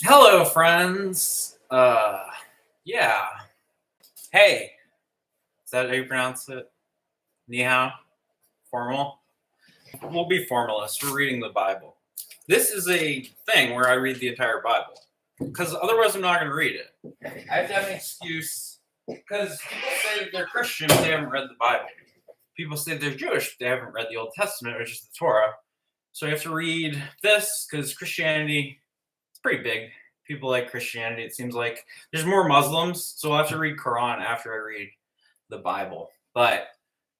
Hello, friends. Yeah. Hey, is that how you pronounce it? Ni hao? Formal? We'll be formalists. We're reading the Bible. This is a thing where I read the entire Bible because otherwise I'm not going to read it. I have to have an excuse because people say that they're Christian but they haven't read the Bible. People say they're Jewish but they haven't read the Old Testament, which is the Torah. So I have to read this because Christianity is pretty big. People like Christianity. It seems like there's more Muslims, so I'll have to read Quran after I read the Bible. But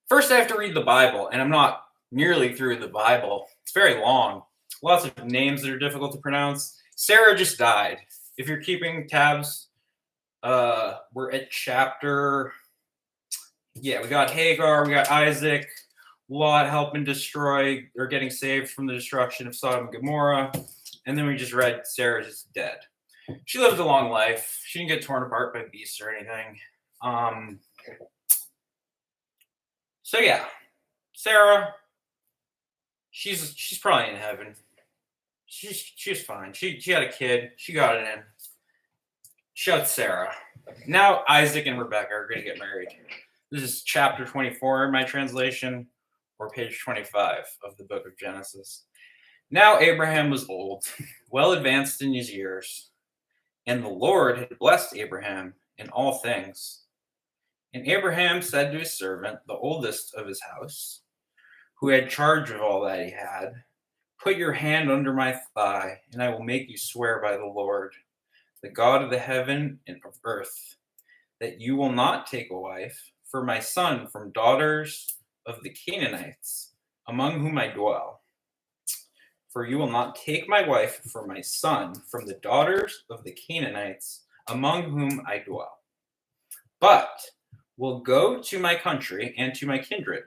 first, I have to read the Bible, and I'm not nearly through the Bible. It's very long. Lots of names that are difficult to pronounce. Sarah just died. If you're keeping tabs, we're at chapter. Yeah, we got Hagar, we got Isaac, Lot helping destroy or getting saved from the destruction of Sodom and Gomorrah, and then we just read Sarah's dead. She lived a long life. She didn't get torn apart by beasts or anything. So yeah, Sarah, she's probably in heaven. She's fine. She had a kid. She got it in. Shout Sarah. Now Isaac and Rebecca are going to get married. This is chapter 24 in my translation, or page 25 of the book of Genesis. Now Abraham was old, well advanced in his years. And the Lord had blessed Abraham in all things. And Abraham said to his servant, the oldest of his house, who had charge of all that he had, put your hand under my thigh, and I will make you swear by the Lord, the God of the heaven and of earth, that you will not take a wife for my son from daughters of the Canaanites, among whom I dwell. For you will not take my wife for my son from the daughters of the Canaanites, among whom I dwell, but will go to my country and to my kindred,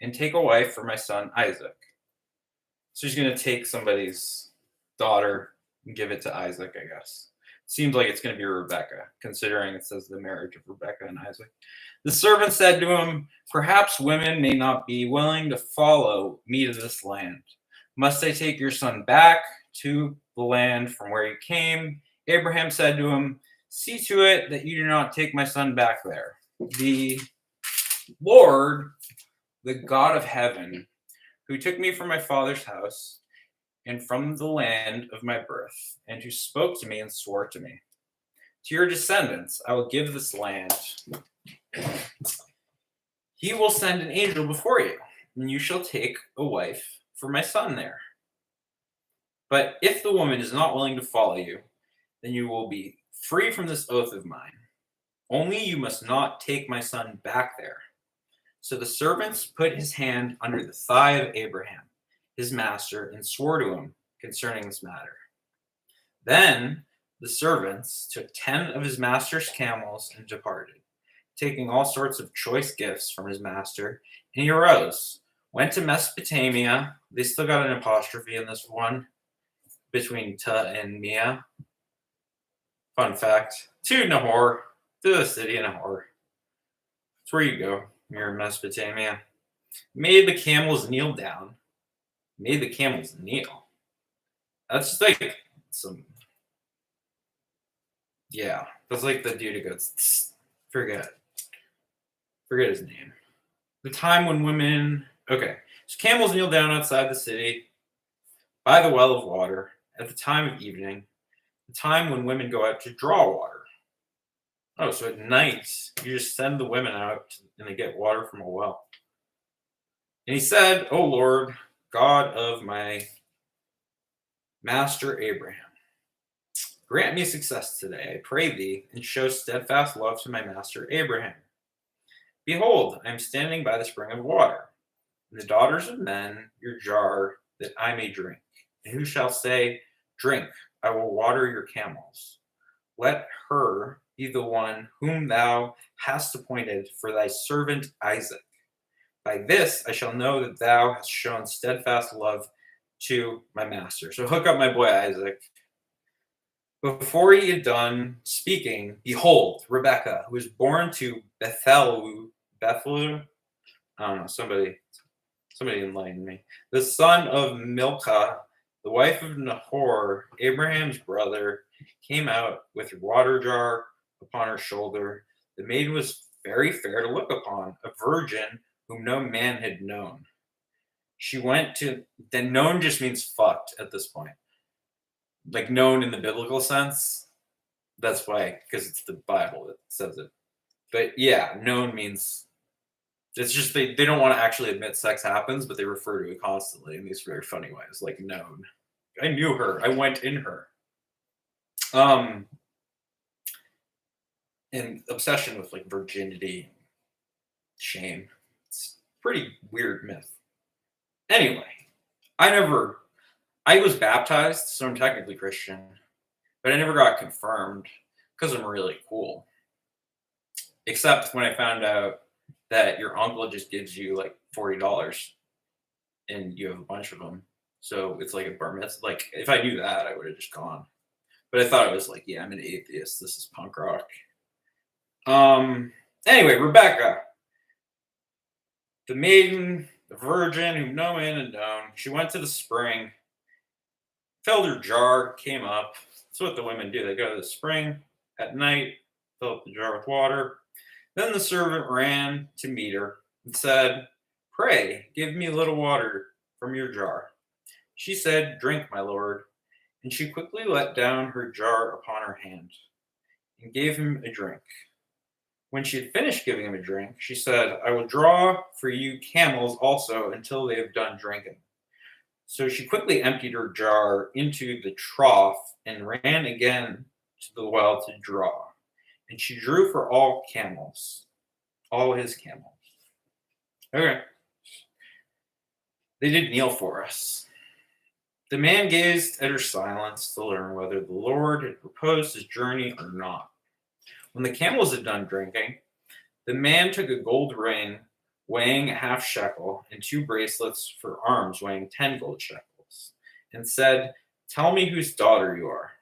and take a wife for my son Isaac. So he's going to take somebody's daughter and give it to Isaac, I guess. Seems like it's going to be Rebecca, considering it says the marriage of Rebecca and Isaac. The servant said to him, perhaps women may not be willing to follow me to this land. Must I take your son back to the land from where you came? Abraham said to him, see to it that you do not take my son back there. The Lord, the God of heaven, who took me from my father's house and from the land of my birth, and who spoke to me and swore to me, to your descendants I will give this land. He will send an angel before you, and you shall take a wife for my son there. But if the woman is not willing to follow you, then you will be free from this oath of mine. Only you must not take my son back there. So the servants put his hand under the thigh of Abraham, his master, and swore to him concerning this matter. Then the servants took 10 of his master's camels and departed, taking all sorts of choice gifts from his master, and he arose, went to Mesopotamia. They still got an apostrophe in this one between ta and mia. Fun fact. To Nahor, to the city of Nahor. That's where you go. You're in Mesopotamia. Made the camels kneel down. Made the camels kneel. That's just like some. Yeah, that's like the dude who goes, forget his name. The time when women. Okay, so camels kneel down outside the city by the well of water at the time of evening, the time when women go out to draw water. Oh, so at night, you just send the women out and they get water from a well. And he said, O Lord, God of my master Abraham, grant me success today, I pray thee, and show steadfast love to my master Abraham. Behold, I am standing by the spring of water, and the daughters of men your jar, that I may drink. And who shall say, drink, I will water your camels. Let her be the one whom thou hast appointed for thy servant Isaac. By this I shall know that thou hast shown steadfast love to my master. So hook up my boy Isaac. Before he had done speaking, behold, Rebekah, who was born to Bethelu, I don't know, somebody enlighten me, the son of Milcah, the wife of Nahor, Abraham's brother, came out with her water jar upon her shoulder. The maid was very fair to look upon, a virgin whom no man had known. She went to, then known just means fucked at this point. Like known in the biblical sense. That's why, because it's the Bible that says it. But yeah, known means it's just they don't want to actually admit sex happens, but they refer to it constantly in these very funny ways, like known. I knew her. I went in her. And obsession with like virginity, shame. It's a pretty weird myth. Anyway, I was baptized, so I'm technically Christian, but I never got confirmed because I'm really cool. Except when I found out that your uncle just gives you like $40 and you have a bunch of them. So it's like a bar mitzvah. Like if I knew that, I would have just gone. But I thought it was like, yeah, I'm an atheist. This is punk rock. Anyway, Rebecca, the maiden, the virgin whom no man had known, she went to the spring, filled her jar, came up. That's what the women do. They go to the spring at night, fill up the jar with water. Then the servant ran to meet her and said, "Pray, give me a little water from your jar." She said, "Drink, my lord." And she quickly let down her jar upon her hand and gave him a drink. When she had finished giving him a drink, she said, "I will draw for you camels also until they have done drinking." So she quickly emptied her jar into the trough and ran again to the well to draw. And she drew for all his camels. Okay. They did kneel for us. The man gazed at her silence to learn whether the Lord had proposed his journey or not. When the camels had done drinking, the man took a gold ring weighing a half shekel and 2 bracelets for arms weighing 10 gold shekels, and said, "Tell me whose daughter you are.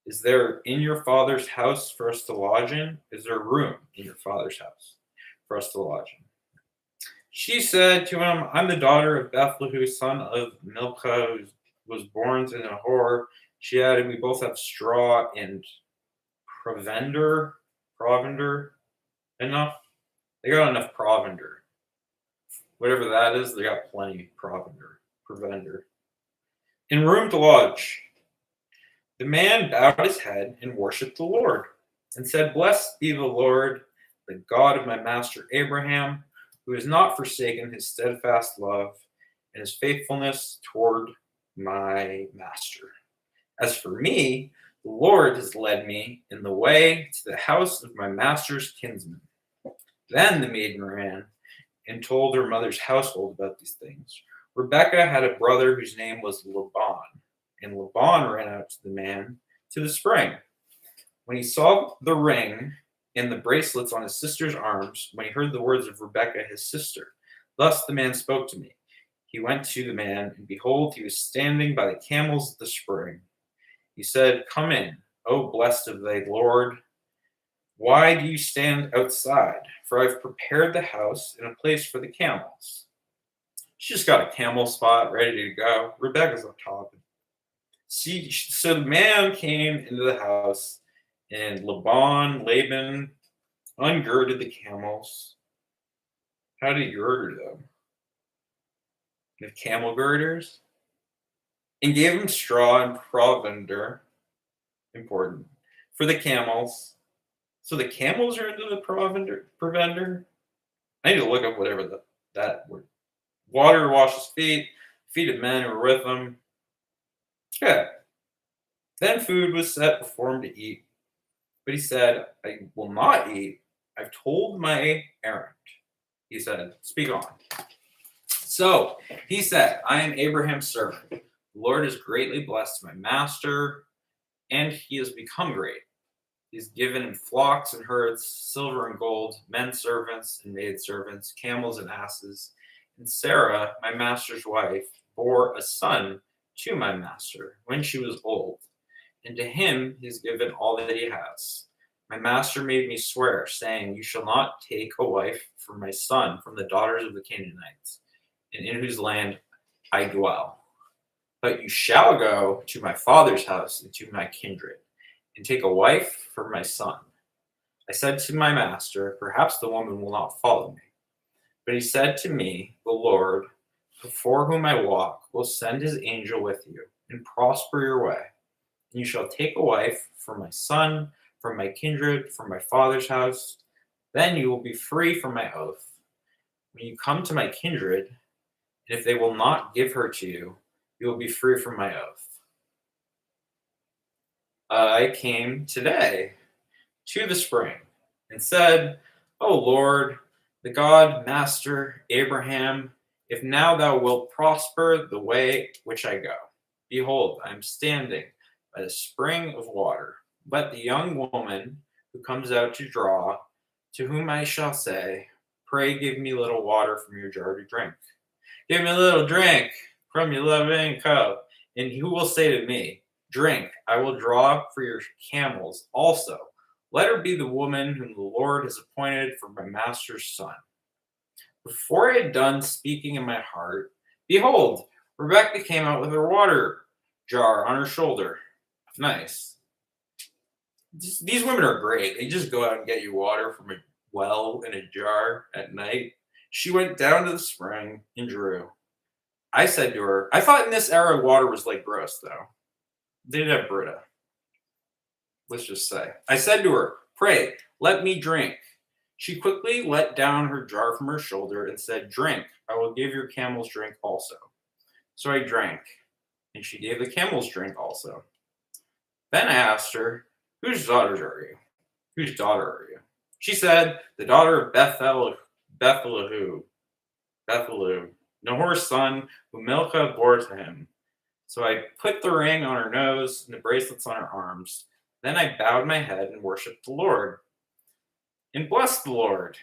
Is there in your father's house for us to lodge in? Is there room in your father's house for us to lodge in?" She said to him, "I'm the daughter of Bethlehem, son of Milcah, who was born to Nahor." She added, "We both have straw and provender enough." They got enough provender. Whatever that is, they got plenty provender. "In room to lodge." The man bowed his head and worshipped the Lord and said, "Blessed be the Lord, the God of my master Abraham, who has not forsaken his steadfast love and his faithfulness toward my master. As for me, the Lord has led me in the way to the house of my master's kinsman." Then the maiden ran and told her mother's household about these things. Rebekah had a brother whose name was Laban, and Laban ran out to the man to the spring. When he saw the ring and the bracelets on his sister's arms, when he heard the words of Rebekah his sister, "Thus the man spoke to me." He went to the man, and behold, he was standing by the camels at the spring. He said, "Come in, O blessed of thy Lord. Why do you stand outside? For I've prepared the house and a place for the camels." She just got a camel spot ready to go. Rebecca's up top. So the man came into the house, and Laban, ungirded the camels. How did he girder them? With camel girders? And gave him straw and provender, important, for the camels. So the camels are into the provender? I need to look up whatever that word. Water to wash his feet of men who were with him. Yeah. Then food was set before him to eat. But he said, "I will not eat. I've told my errand." He said, "Speak on." So he said, "I am Abraham's servant. The Lord has greatly blessed my master, and he has become great. He's given him flocks and herds, silver and gold, men servants and maid servants, camels and asses. And Sarah, my master's wife, bore a son to my master when she was old. And to him he has given all that he has. My master made me swear, saying, 'You shall not take a wife for my son from the daughters of the Canaanites, and in whose land I dwell.'" But you shall go to my father's house and to my kindred, and take a wife for my son. I said to my master, perhaps the woman will not follow me. But he said to me, the Lord, before whom I walk, will send his angel with you, and prosper your way. And you shall take a wife for my son, from my kindred, from my father's house. Then you will be free from my oath. When you come to my kindred, and if they will not give her to you, you will be free from my oath. I came today to the spring and said, O Lord, the God, Master, Abraham, if now thou wilt prosper the way which I go. Behold, I am standing by the spring of water. Let the young woman who comes out to draw, to whom I shall say, pray give me a little water from your jar to drink. Give me a little drink from your loving cup. And who will say to me, drink, I will draw for your camels also. Let her be the woman whom the Lord has appointed for my master's son. Before I had done speaking in my heart, behold, Rebekah came out with her water jar on her shoulder. Nice. These women are great. They just go out and get you water from a well in a jar at night. She went down to the spring and drew. I said to her, I thought in this era water was like gross, though. They did have Brita. Let's just say. I said to her, pray, let me drink. She quickly let down her jar from her shoulder and said, drink, I will give your camels drink also. So I drank, and she gave the camels drink also. Then I asked her, whose daughters are you? Whose daughter are you? She said, the daughter of Bethlehem, Nahor's son, whom Milcah bore to him. So I put the ring on her nose and the bracelets on her arms. Then I bowed my head and worshipped the Lord. And blessed the Lord.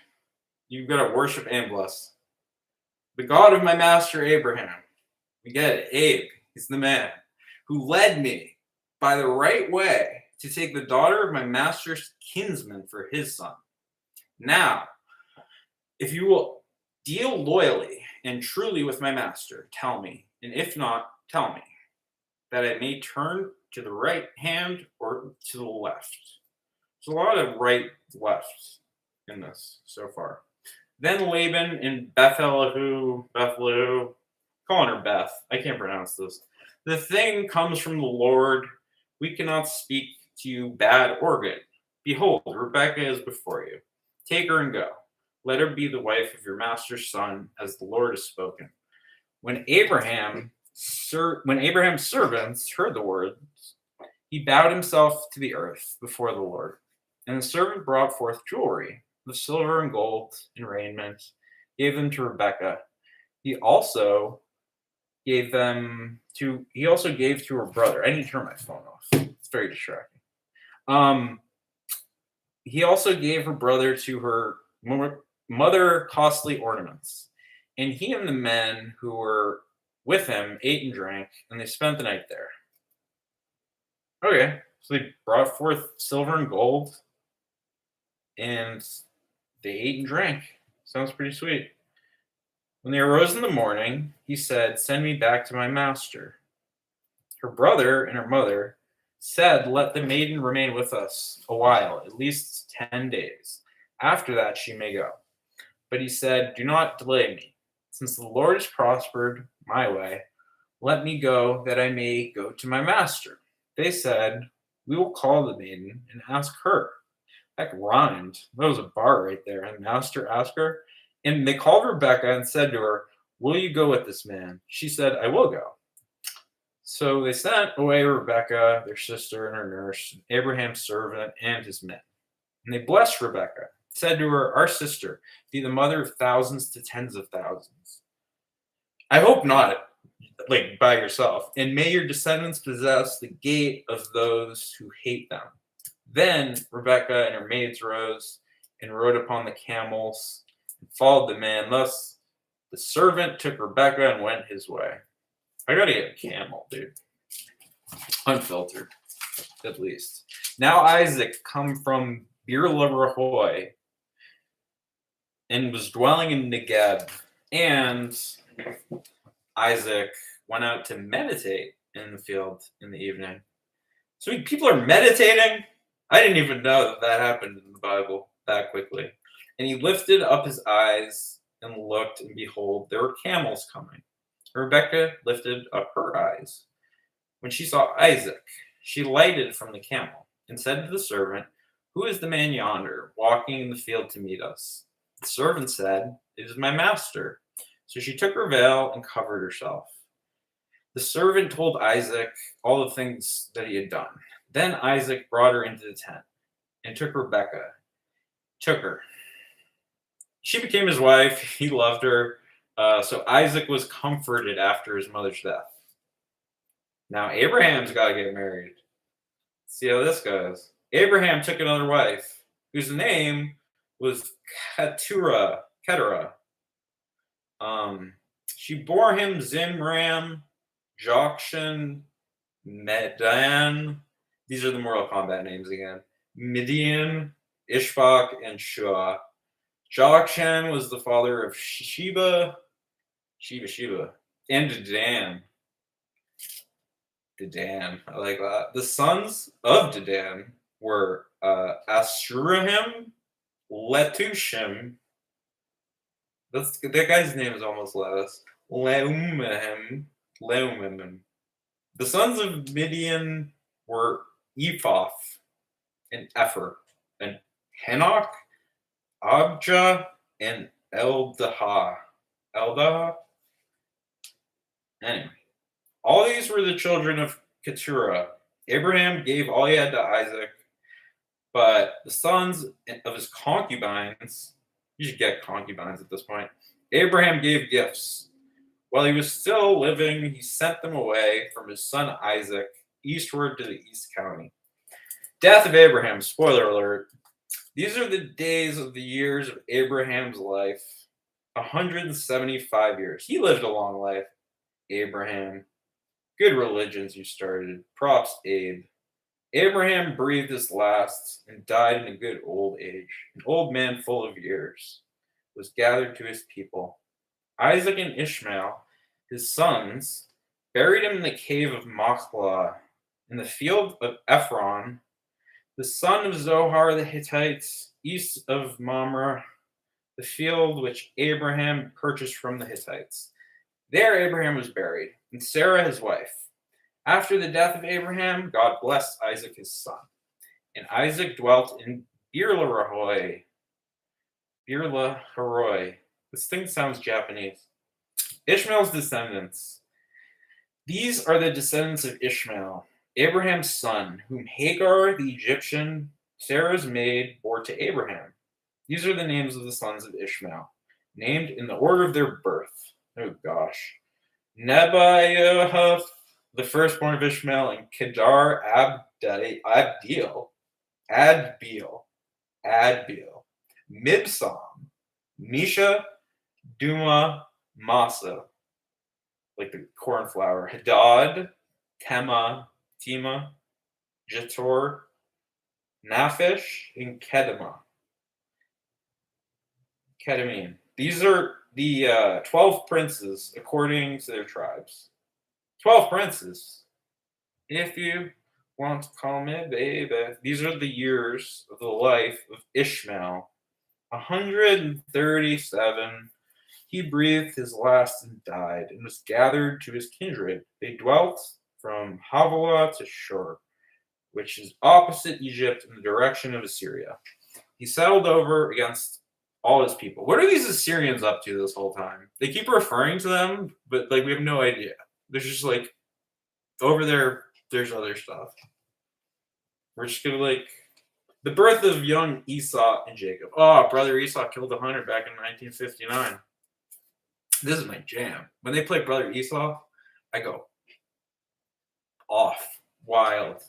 You've got to worship and bless. The God of my master Abraham. We get it. Abe, he's the man who led me by the right way to take the daughter of my master's kinsman for his son. Now, if you will deal loyally and truly with my master, tell me. And if not, tell me, that I may turn to the right hand or to the left. There's a lot of right, left in this so far. Then Laban and Bethlehem, calling her Beth, I can't pronounce this. The thing comes from the Lord. We cannot speak to you bad or good. Behold, Rebekah is before you. Take her and go. Let her be the wife of your master's son, as the Lord has spoken. When Abraham's servants heard the words, he bowed himself to the earth before the Lord. And the servant brought forth jewelry, the silver and gold and raiment, gave them to Rebekah. He also gave to her brother. I need to turn my phone off. It's very distracting. He also gave her brother to her mother costly ornaments. And he and the men who were with him ate and drank, and they spent the night there. Okay, so they brought forth silver and gold, and they ate and drank. Sounds pretty sweet. When they arose in the morning, he said, send me back to my master. Her brother and her mother said, let the maiden remain with us a while, at least 10 days. After that, she may go. But he said, do not delay me. Since the Lord has prospered my way, let me go that I may go to my master. They said, we will call the maiden and ask her. That rhymed. That was a bar right there. And master asked her. And they called Rebekah and said to her, will you go with this man? She said, I will go. So they sent away Rebekah, their sister, and her nurse, Abraham's servant, and his men. And they blessed Rebekah, said to her, our sister, be the mother of thousands to tens of thousands. I hope not, like by yourself. And may your descendants possess the gate of those who hate them. Then Rebekah and her maids rose and rode upon the camels and followed the man. Thus the servant took Rebekah and went his way. I gotta get a camel, dude. Unfiltered, at least. Now Isaac come from Beer-lahai and was dwelling in Negeb. And Isaac went out to meditate in the field in the evening. So people are meditating? I didn't even know that that happened in the Bible that quickly. And he lifted up his eyes and looked, and behold, there were camels coming. Rebekah lifted up her eyes. When she saw Isaac, she lighted from the camel and said to the servant, "Who is the man yonder, walking in the field to meet us?" The servant said, "It is my master." So she took her veil and covered herself. The servant told Isaac all the things that he had done. Then Isaac brought her into the tent and took her. She became his wife. He loved her. So Isaac was comforted after his mother's death. Now Abraham's got to get married. See how this goes. Abraham took another wife, whose name was Keturah. She bore him Zimram, Jokshan, Medan. These are the Mortal Kombat names again. Midian, Ishbak, and Shua. Jokshan was the father of Sheba, and Dedan. Dedan, I like that. The sons of Dedan were Asrahim, Letushim. That guy's name is almost Letus. Leumim. The sons of Midian were Ephah and Epher, and Henoch, Abjah, and Eldaha. Anyway, all these were the children of Keturah. Abraham gave all he had to Isaac, but the sons of his concubines, you should get concubines at this point, Abraham gave gifts. While he was still living, he sent them away from his son Isaac eastward to the east county. Death of Abraham, spoiler alert. These are the days of the years of Abraham's life, 175 years. He lived a long life. Abraham. Good religions you started. Props, Abe. Abraham breathed his last and died in a good old age. An old man full of years was gathered to his people. Isaac and Ishmael, his sons, buried him in the cave of Machlah, in the field of Ephron, the son of Zohar the Hittites, east of Mamre, the field which Abraham purchased from the Hittites. There Abraham was buried, and Sarah his wife. After the death of Abraham, God blessed Isaac his son. And Isaac dwelt in Beer-lahai. This thing sounds Japanese. Ishmael's descendants. These are the descendants of Ishmael, Abraham's son, whom Hagar the Egyptian, Sarah's maid, bore to Abraham. These are the names of the sons of Ishmael, named in the order of their birth. Oh gosh. Nebaioth, the firstborn of Ishmael, and Kedar Adbeel, Mibsam, Misha, Duma, Masa, like the corn flour, Hadad, Tima, Jator, Naphish, and Kedamine. These are the 12 princes according to their tribes. 12 princes. If you want to call me baby. These are the years of the life of Ishmael. 137. He breathed his last and died, and was gathered to his kindred. They dwelt from Havilah to Shur, which is opposite Egypt in the direction of Assyria. He settled over against all his people. What are these Assyrians up to this whole time? They keep referring to them, but we have no idea. There's just over there, there's other stuff. We're just gonna the birth of young Esau and Jacob. Oh, brother Esau killed 100 back in 1959. This is my jam. When they play Brother Esau, I go off, wild,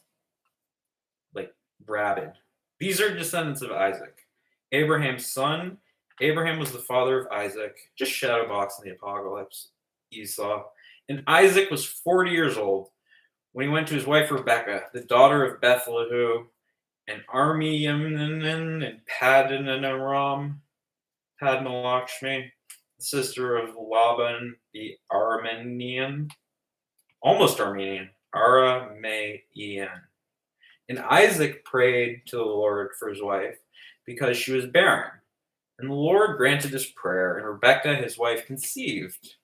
rabid. These are descendants of Isaac, Abraham's son. Abraham was the father of Isaac. Just shadowbox in the apocalypse, Esau. And Isaac was 40 years old when he went to his wife Rebekah, the daughter of Bethlehem, and Armiyamnan and Padanaram, Padmalakshmi, the sister of Laban the Aramean. almost Armenian, Aramaean. And Isaac prayed to the Lord for his wife because she was barren. And the Lord granted his prayer, and Rebekah, his wife, conceived.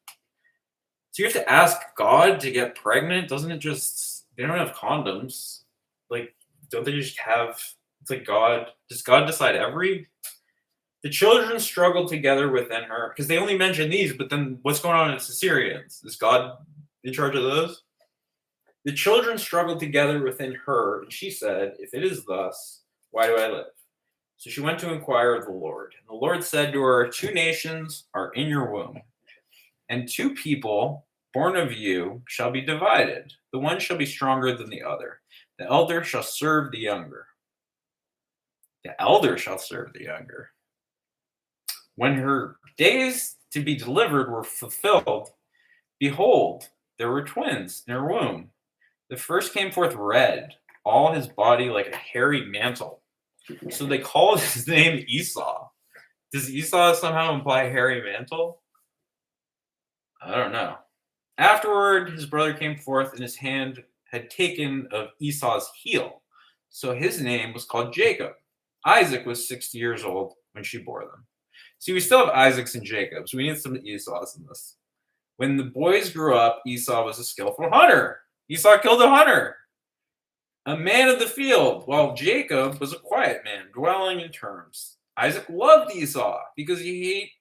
So you have to ask God to get pregnant? Doesn't it just, they don't have condoms. Like, don't they just have, it's like God, does God decide every? The children struggled together within her, because they only mention these, but then what's going on in Caesareans? Is God in charge of those? The children struggled together within her, and she said, if it is thus, why do I live? So she went to inquire of the Lord. And the Lord said to her, 2 nations are in your womb, and 2 people born of you shall be divided. The one shall be stronger than the other. The elder shall serve the younger. The elder shall serve the younger. When her days to be delivered were fulfilled, behold, there were twins in her womb. The first came forth red, all his body like a hairy mantle. So they called his name Esau. Does Esau somehow imply hairy mantle? I don't know. Afterward, his brother came forth, and his hand had taken of Esau's heel. So his name was called Jacob. Isaac was 60 years old when she bore them. See, we still have Isaacs and Jacobs. We need some Esau's in this. When the boys grew up, Esau was a skillful hunter. Esau killed a hunter, a man of the field, while Jacob was a quiet man, dwelling in terms. Isaac loved Esau because he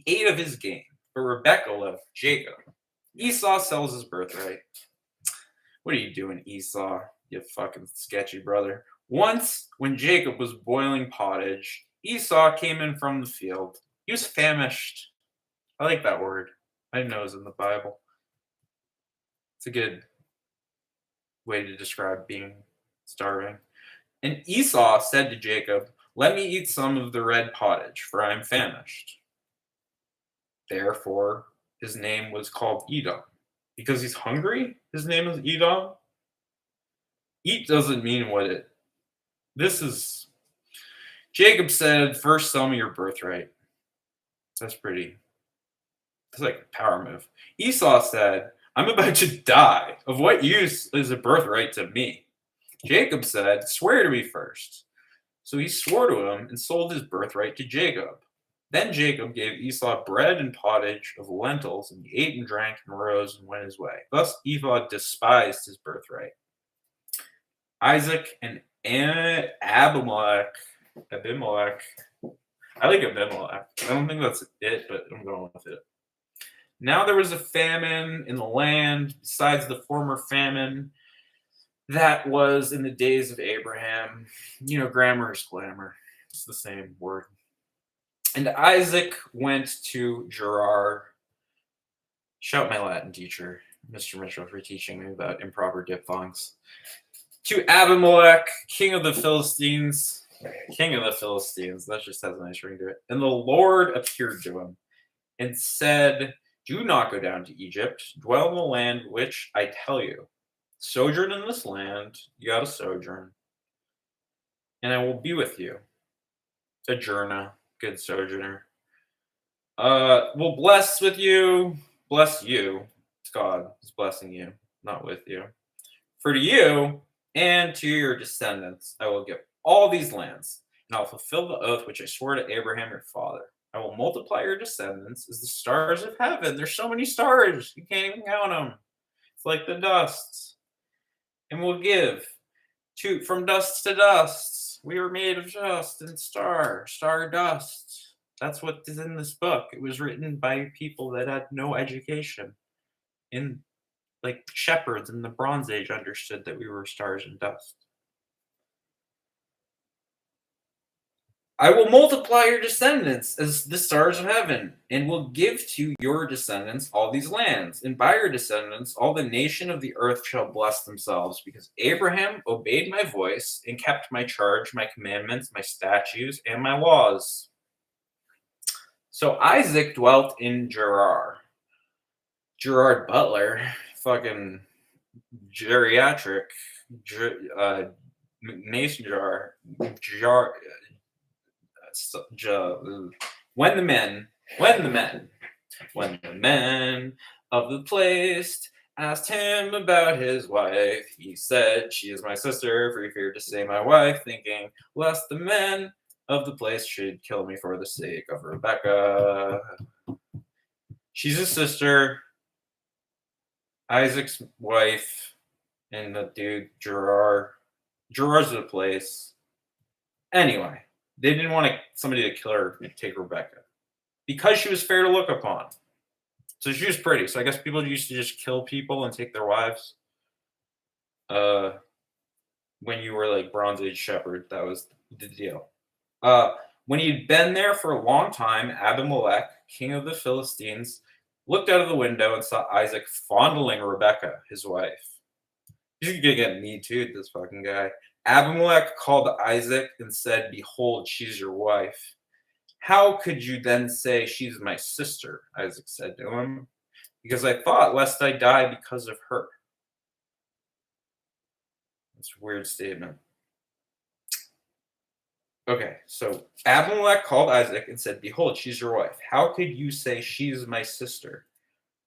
ate of his game, but Rebekah loved Jacob. Esau sells his birthright. What are you doing, Esau, you fucking sketchy brother? Once, when Jacob was boiling pottage, Esau came in from the field. He was famished. I like that word. I didn't know it was in the Bible. It's a good way to describe being starving. And Esau said to Jacob, let me eat some of the red pottage, for I am famished. Therefore, his name was called Edom. Because he's hungry, his name is Edom. Eat doesn't mean what it. This is. Jacob said, first sell me your birthright. That's pretty. It's like a power move. Esau said, I'm about to die. Of what use is a birthright to me? Jacob said, swear to me first. So he swore to him and sold his birthright to Jacob. Then Jacob gave Esau bread and pottage of lentils, and he ate and drank and rose and went his way. Thus Esau despised his birthright. Isaac and Abimelech. I like Abimelech. I don't think that's it, but I'm going with it. Now there was a famine in the land, besides the former famine that was in the days of Abraham. You know, grammar is glamour. It's the same word. And Isaac went to Gerar. Shout my Latin teacher, Mr. Mitchell, for teaching me about improper diphthongs. To Abimelech, king of the Philistines. King of the Philistines. That just has a nice ring to it. And the Lord appeared to him and said, do not go down to Egypt. Dwell in the land which I tell you. Sojourn in this land. You got to sojourn. And I will be with you. Sojourner. Good sojourner. Will bless with you. Bless you. It's God is blessing you, not with you. For to you and to your descendants I will give all these lands, and I will fulfill the oath which I swore to Abraham your father. I will multiply your descendants as the stars of heaven. There's so many stars, you can't even count them. It's like the dust. And we'll give from dust to dust. We are made of dust and star dust. That's what is in this book. It was written by people that had no education. In like shepherds in the Bronze Age understood that we were stars and dust. I will multiply your descendants as the stars of heaven, and will give to your descendants all these lands. And by your descendants, all the nation of the earth shall bless themselves, because Abraham obeyed my voice and kept my charge, my commandments, my statutes, and my laws. So Isaac dwelt in Gerar. Gerard Butler, fucking geriatric, mason jar, when the men of the place Asked him about his wife. He said, "She is my sister," for he feared to say my wife, thinking lest the men of the place should kill me for the sake of Rebecca. She's his sister, Isaac's wife, and the dude, Gerard. Gerard's the place. Anyway, they didn't want somebody to kill her and take Rebecca because she was fair to look upon. So she was pretty. So I guess people used to just kill people and take their wives. When you were like Bronze Age shepherd, that was the deal. When he'd been there for a long time, Abimelech, king of the Philistines, looked out of the window and saw Isaac fondling Rebecca, his wife. He's gonna get me too, this fucking guy. Abimelech called Isaac and said, "Behold, she's your wife." "How could you then say she's my sister?" Isaac said to him. "Because I thought lest I die because of her." That's a weird statement. Okay, so Abimelech called Isaac and said, "Behold, she's your wife. How could you say she's my sister?"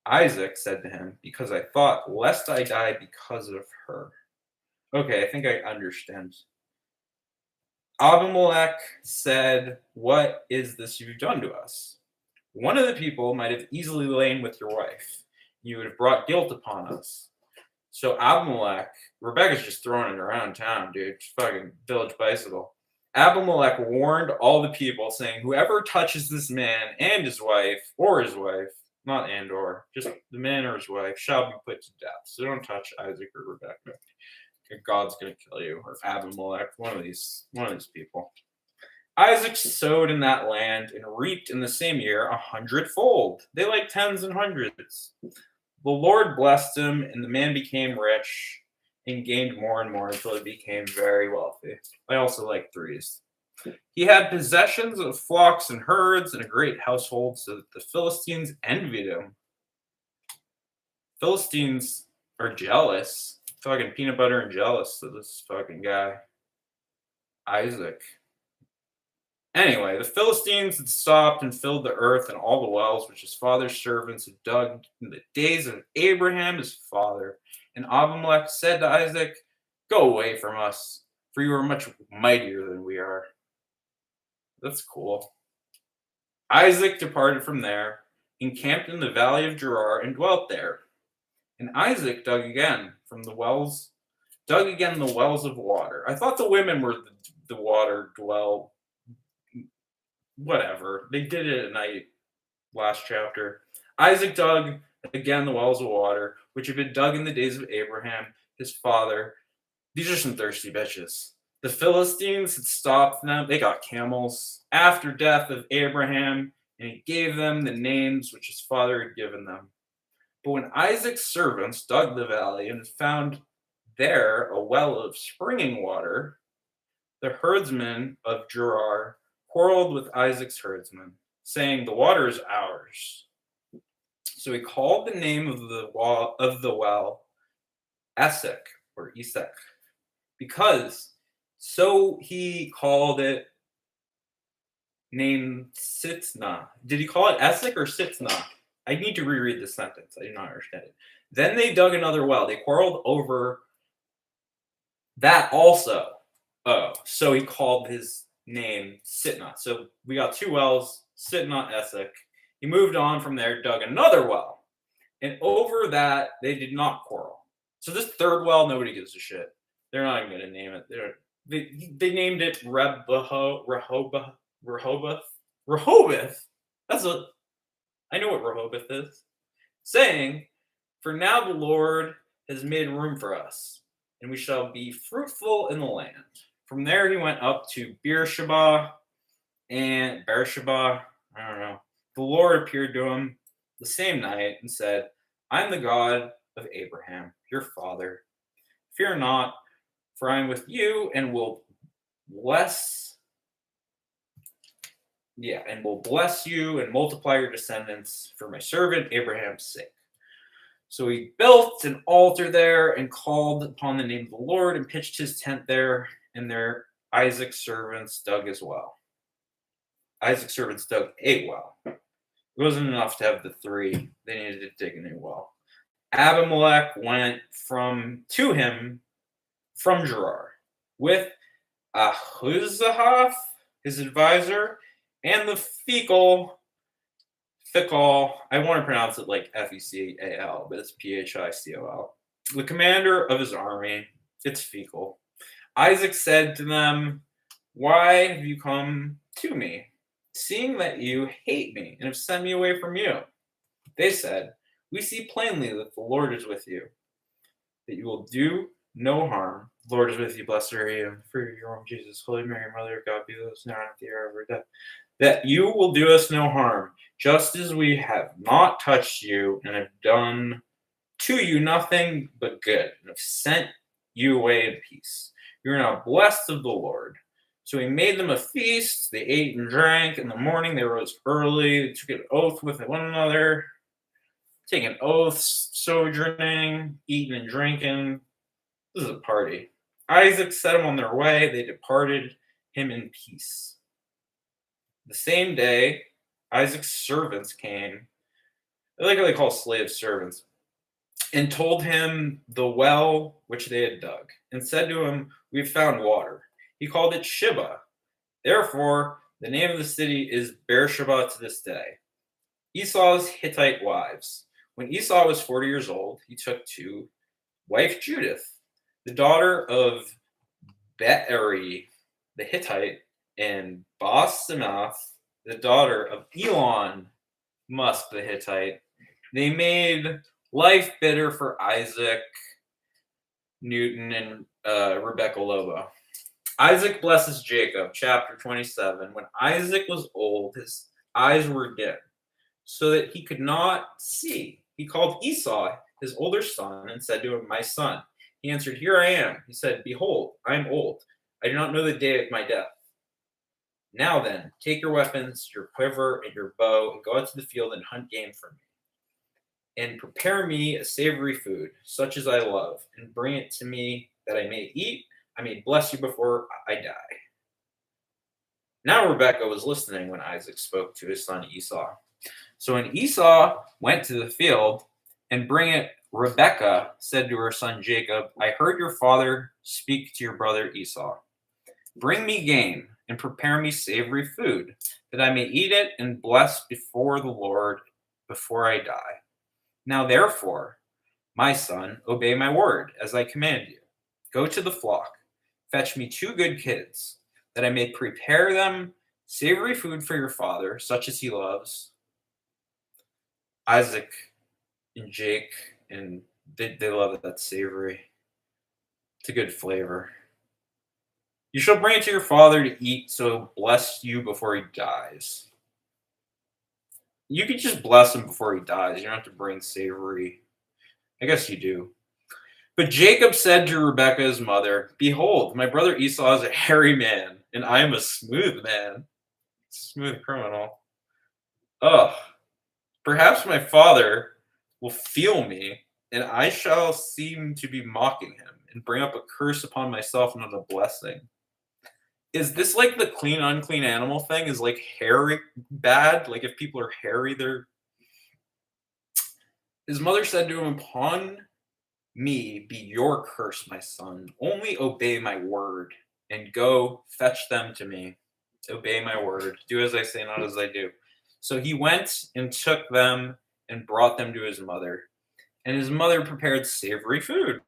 Isaac said to him, "Because I thought lest I die because of her." Okay, I think I understand. Abimelech said, "What is this you've done to us? One of the people might have easily lain with your wife. You would have brought guilt upon us." So Abimelech, Rebecca's just throwing it around town, dude. She's fucking village bicycle. Abimelech warned all the people, saying, "Whoever touches this man and his wife, or his wife, not and or, just the man or his wife, shall be put to death." So don't touch Isaac or Rebecca. God's gonna kill you, or Abimelech, one of these people. Isaac sowed in that land and reaped in the same year 100-fold. They like tens and hundreds. The Lord blessed him, and the man became rich and gained more and more until he became very wealthy. I also like threes. He had possessions of flocks and herds and a great household, so that the Philistines envied him. Philistines are jealous. Fucking peanut butter and jealous of this fucking guy, Isaac. Anyway, the Philistines had stopped and filled the earth and all the wells which his father's servants had dug in the days of Abraham his father. And Abimelech said to Isaac, "Go away from us, for you are much mightier than we are." That's cool. Isaac departed from there, encamped in the valley of Gerar, and dwelt there. And Isaac dug again the wells of water. I thought the women were the water dwell. Whatever. They did it at night last chapter. Isaac dug again the wells of water, which had been dug in the days of Abraham, his father. These are some thirsty bitches. The Philistines had stopped them. They got camels after death of Abraham, and he gave them the names which his father had given them. But when Isaac's servants dug the valley and found there a well of springing water, the herdsmen of Gerar quarreled with Isaac's herdsmen, saying, "The water is ours." So he called the name of the well Esek, or Esek, because so he called it named Sitna. Did he call it Esek or Sitna? I need to reread this sentence. I do not understand it. Then they dug another well. They quarreled over that also. Oh, so he called his name Sitna. So we got two wells, Sitna, Esek. He moved on from there, dug another well. And over that, they did not quarrel. So this third well, nobody gives a shit. They're not even going to name it. They named it Rehoboth. I know what Rehoboth is. Saying, "For now the Lord has made room for us, and we shall be fruitful in the land." From there he went up to Beersheba. I don't know. The Lord appeared to him the same night and said, "I am the God of Abraham, your father. Fear not, for I am with you and will bless you and multiply your descendants for my servant Abraham's sake." So he built an altar there and called upon the name of the Lord and pitched his tent there, and there Isaac's servants dug as well. Isaac's servants dug a well. It wasn't enough to have the three. They needed to dig a new well. Abimelech went to him from Gerar with Ahuzzahoth, his advisor, and the Fickle, I want to pronounce it like Fecal, but it's Phicol, the commander of his army. It's Fecal. Isaac said to them, "Why have you come to me, seeing that you hate me and have sent me away from you?" They said, "We see plainly that the Lord is with you, that you will do no harm. The Lord is with you, blessed are you, for your own Jesus, Holy Mary, Mother of God, be with us now and at the hour of our death. That you will do us no harm, just as we have not touched you and have done to you nothing but good, and have sent you away in peace. You are now blessed of the Lord." So he made them a feast. They ate and drank. In the morning they rose early. They took an oath with one another, taking oaths, sojourning, eating and drinking. This is a party. Isaac set them on their way. They departed him in peace. The same day, Isaac's servants came. I like how they call slaves servants. And told him the well which they had dug, and said to him, "We have found water." He called it Sheba. Therefore, the name of the city is Beersheba to this day. Esau's Hittite wives. When Esau was 40 years old, he took to wife Judith, the daughter of Beeri the Hittite, and Basemath, the daughter of Elon Musk the Hittite. They made life bitter for Isaac Newton and Rebecca Lobo. Isaac blesses Jacob, chapter 27. When Isaac was old, his eyes were dim, so that he could not see. He called Esau, his older son, and said to him, "My son." He answered, "Here I am." He said, "Behold, I am old. I do not know the day of my death. Now then, take your weapons, your quiver, and your bow, and go out to the field and hunt game for me. And prepare me a savory food, such as I love, and bring it to me that I may eat. I may bless you before I die." Now Rebekah was listening when Isaac spoke to his son Esau. So when Esau went to the field and bring it, Rebekah said to her son Jacob, "I heard your father speak to your brother Esau. Bring me game and prepare me savory food, that I may eat it and bless before the Lord before I die. Now therefore, my son, obey my word as I command you. Go to the flock, fetch me 2 good kids, that I may prepare them savory food for your father, such as he loves." Isaac and Jake, and they love it. That's savory. It's a good flavor. "You shall bring it to your father to eat, so he'll bless you before he dies." You could just bless him before he dies. You don't have to bring savory. I guess you do. But Jacob said to Rebekah his mother, "Behold, my brother Esau is a hairy man, and I am a smooth man." Smooth criminal. Ugh. "Perhaps my father will feel me, and I shall seem to be mocking him, and bring up a curse upon myself, not a blessing." Is this like the clean, unclean animal thing? Is like hairy bad? Like if people are hairy, they're. His mother said to him, "Upon me be your curse, my son. Only obey my word, and go fetch them to me. Obey my word. Do as I say, not as I do." So he went and took them and brought them to his mother. And his mother prepared savory food.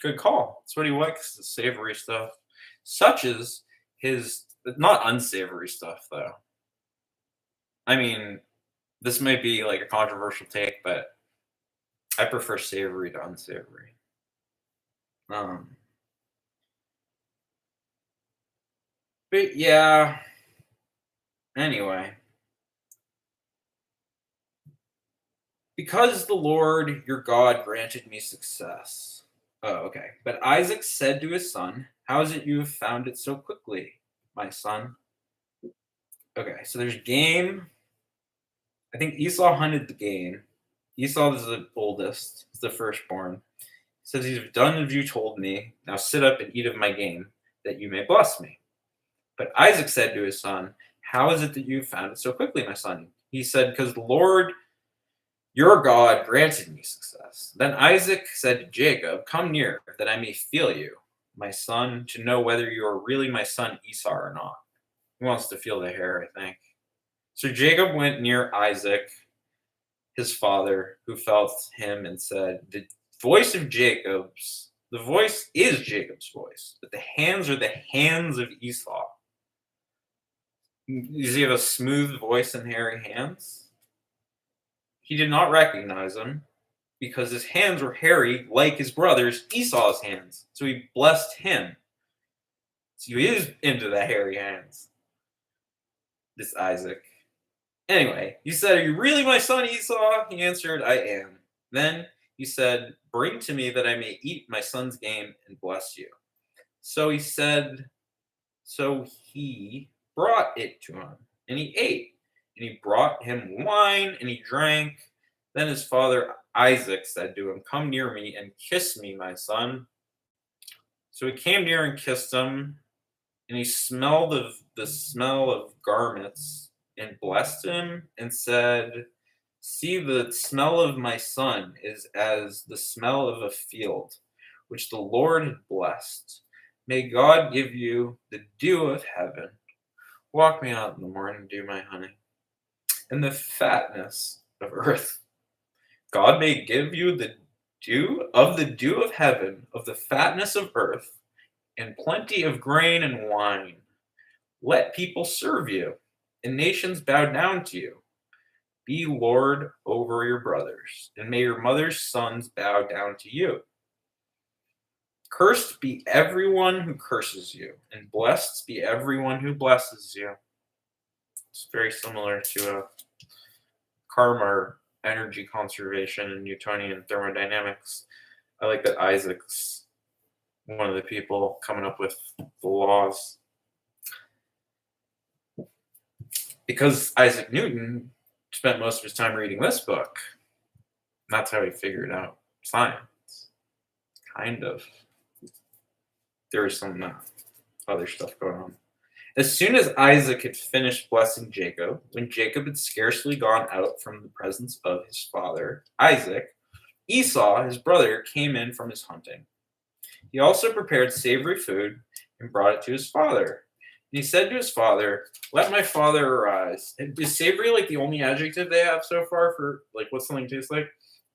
Good call. That's what he likes, the savory stuff. Such as his, not unsavory stuff, though. I mean, this might be like a controversial take, but I prefer savory to unsavory. Um, but yeah, anyway. "Because the Lord your God granted me success." Oh, okay. But Isaac said to his son, "How is it you have found it so quickly, my son?" Okay, so there's game. I think Esau hunted the game. Esau is the oldest, he's the firstborn. He says, "You've done as you told me. Now sit up and eat of my game, that you may bless me." But Isaac said to his son, "How is it that you have found it so quickly, my son?" He said, "Because the Lord Your God granted me success. Then Isaac said to Jacob, come near, that I may feel you, my son, to know whether you are really my son Esau or not. He wants to feel the hair, I think. So Jacob went near Isaac, his father, who felt him and said, the voice is Jacob's voice, but the hands are the hands of Esau. Does he have a smooth voice and hairy hands? He did not recognize him because his hands were hairy like his brother's Esau's hands. So he blessed him. So he is into the hairy hands. This Isaac. Anyway, he said, are you really my son Esau? He answered, I am. Then he said, bring to me that I may eat my son's game and bless you. So he brought it to him, and he ate. And he brought him wine, and he drank. Then his father Isaac said to him, come near me and kiss me, my son. So he came near and kissed him, and he smelled of the smell of garments and blessed him and said, see, the smell of my son is as the smell of a field, which the Lord had blessed. May God give you the dew of heaven. Walk me out in the morning, dew, my honey, and the fatness of earth. God may give you the dew of heaven, of the fatness of earth, and plenty of grain and wine. Let people serve you, and nations bow down to you. Be Lord over your brothers, and may your mother's sons bow down to you. Cursed be everyone who curses you, and blessed be everyone who blesses you. It's very similar to a karma, energy conservation, and Newtonian thermodynamics. I like that Isaac's one of the people coming up with the laws. Because Isaac Newton spent most of his time reading this book, that's how he figured out science. Kind of. There was some other stuff going on. As soon as Isaac had finished blessing Jacob, when Jacob had scarcely gone out from the presence of his father, Isaac, Esau, his brother, came in from his hunting. He also prepared savory food and brought it to his father. And he said to his father, let my father arise. And is savory like the only adjective they have so far for like what something tastes like?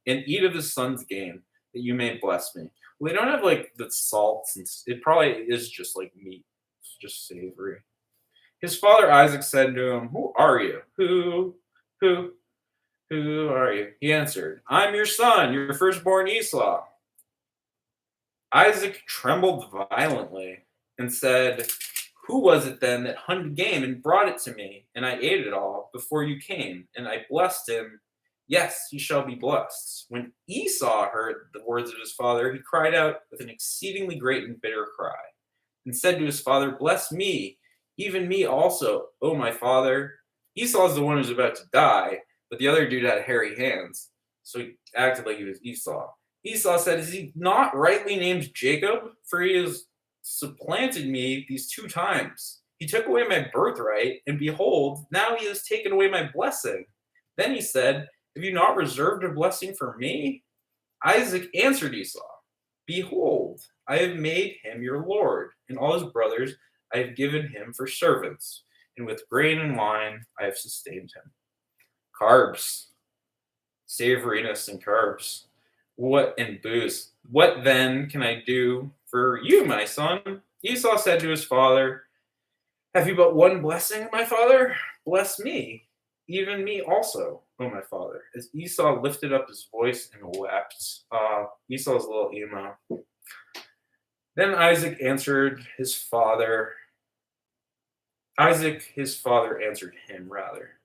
And eat of his son's game, that you may bless me. Well, they don't have like the salts, and it probably is just like meat. It's just savory. His father Isaac said to him, who are you? Who are you? He answered, I'm your son, your firstborn Esau. Isaac trembled violently and said, who was it then that hunted game and brought it to me? And I ate it all before you came, and I blessed him. Yes, he shall be blessed. When Esau heard the words of his father, he cried out with an exceedingly great and bitter cry, and said to his father, bless me, even me also, O my father. Esau's the one who's about to die, but the other dude had hairy hands, so he acted like he was Esau. Esau said, is he not rightly named Jacob? For he has supplanted me these 2 times. He took away my birthright, and behold, now he has taken away my blessing. Then he said, have you not reserved a blessing for me? Isaac answered Esau, behold, I have made him your lord, and all his brothers I have given him for servants, and with grain and wine I have sustained him. Carbs, savoriness and carbs. And booze. What then can I do for you, my son? Esau said to his father, have you but one blessing, my father? Bless me, even me also, O my father. As Esau lifted up his voice and wept. Esau's a little emo. Then Isaac, his father answered him, rather.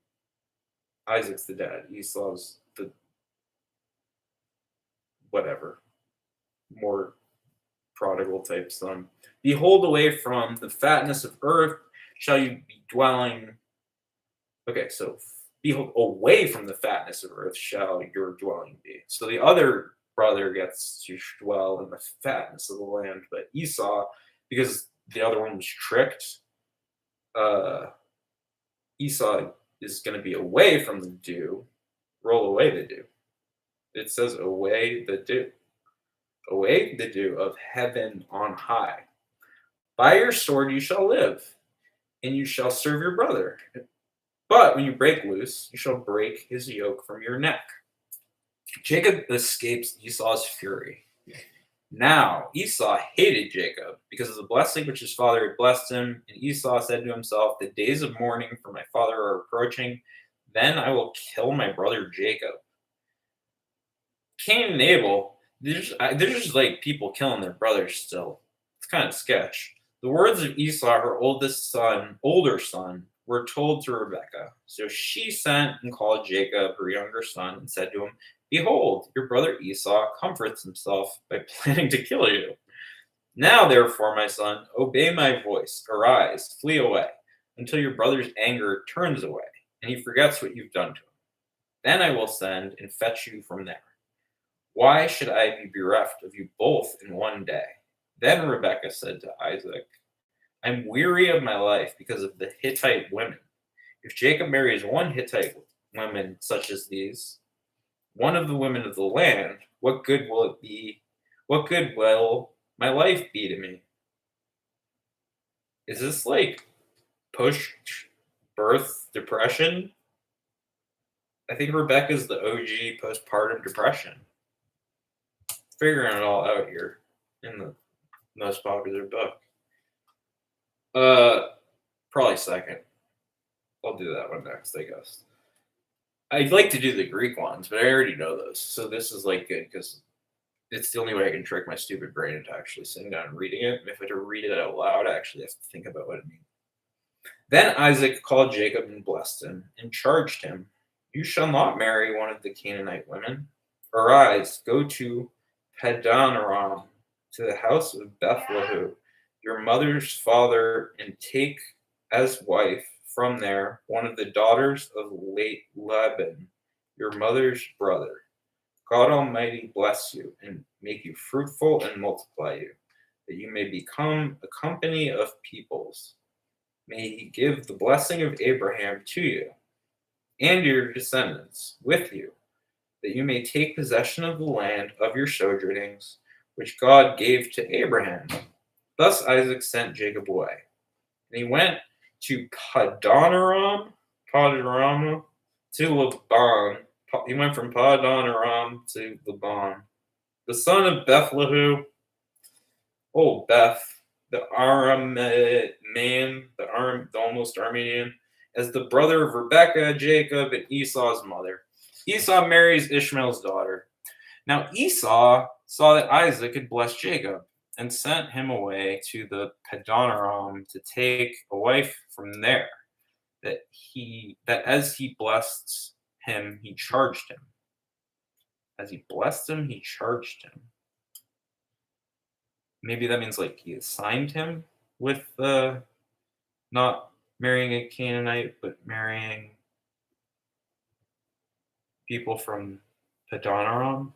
Isaac's the dad. Esau's the whatever, more prodigal type son. Behold, away from the fatness of earth shall you be dwelling. Okay, so behold, away from the fatness of earth shall your dwelling be. So the other brother gets to dwell in the fatness of the land, but Esau, because the other one was tricked, Esau is going to be away from the dew, roll away the dew. It says, away the dew of heaven on high. By your sword you shall live, and you shall serve your brother. But when you break loose, you shall break his yoke from your neck. Jacob escapes Esau's fury. Now Esau hated Jacob because of the blessing which his father had blessed him. And Esau said to himself, the days of mourning for my father are approaching. Then I will kill my brother Jacob. Cain and Abel, they're just like people killing their brothers still. It's kind of sketch. The words of Esau, her older son, were told to Rebekah. So she sent and called Jacob, her younger son, and said to him, behold, your brother Esau comforts himself by planning to kill you. Now, therefore, my son, obey my voice. Arise, flee away, until your brother's anger turns away, and he forgets what you've done to him. Then I will send and fetch you from there. Why should I be bereft of you both in one day? Then Rebekah said to Isaac, I'm weary of my life because of the Hittite women. If Jacob marries one Hittite woman such as these, one of the women of the land, what good will it be? What good will my life be to me? Is this like post-birth depression? I think Rebecca's the OG postpartum depression. Figuring it all out here in the most popular book. Probably second. I'll do that one next, I guess. I'd like to do the Greek ones, but I already know those. So this is like good because it's the only way I can trick my stupid brain into actually sitting down and reading it. If I were to read it out loud, I actually have to think about what it means. Then Isaac called Jacob and blessed him and charged him, you shall not marry one of the Canaanite women. Arise, go to Padanaram, to the house of Bethlehem, your mother's father, and take as wife from there one of the daughters of Laban, your mother's brother. God Almighty bless you and make you fruitful and multiply you, that you may become a company of peoples. May he give the blessing of Abraham to you and your descendants with you, that you may take possession of the land of your sojournings, which God gave to Abraham. Thus Isaac sent Jacob away. And he went to Padanaram to Laban. He went from Padanaram to Laban, the son of Bethlehem. Oh, Beth, the Aramean, the almost Armenian, as the brother of Rebekah, Jacob, and Esau's mother. Esau marries Ishmael's daughter. Now Esau saw that Isaac had blessed Jacob and sent him away to the Padanaram to take a wife from there. That as he blessed him, he charged him. As he blessed him, he charged him. Maybe that means like he assigned him with not marrying a Canaanite, but marrying people from Padanaram.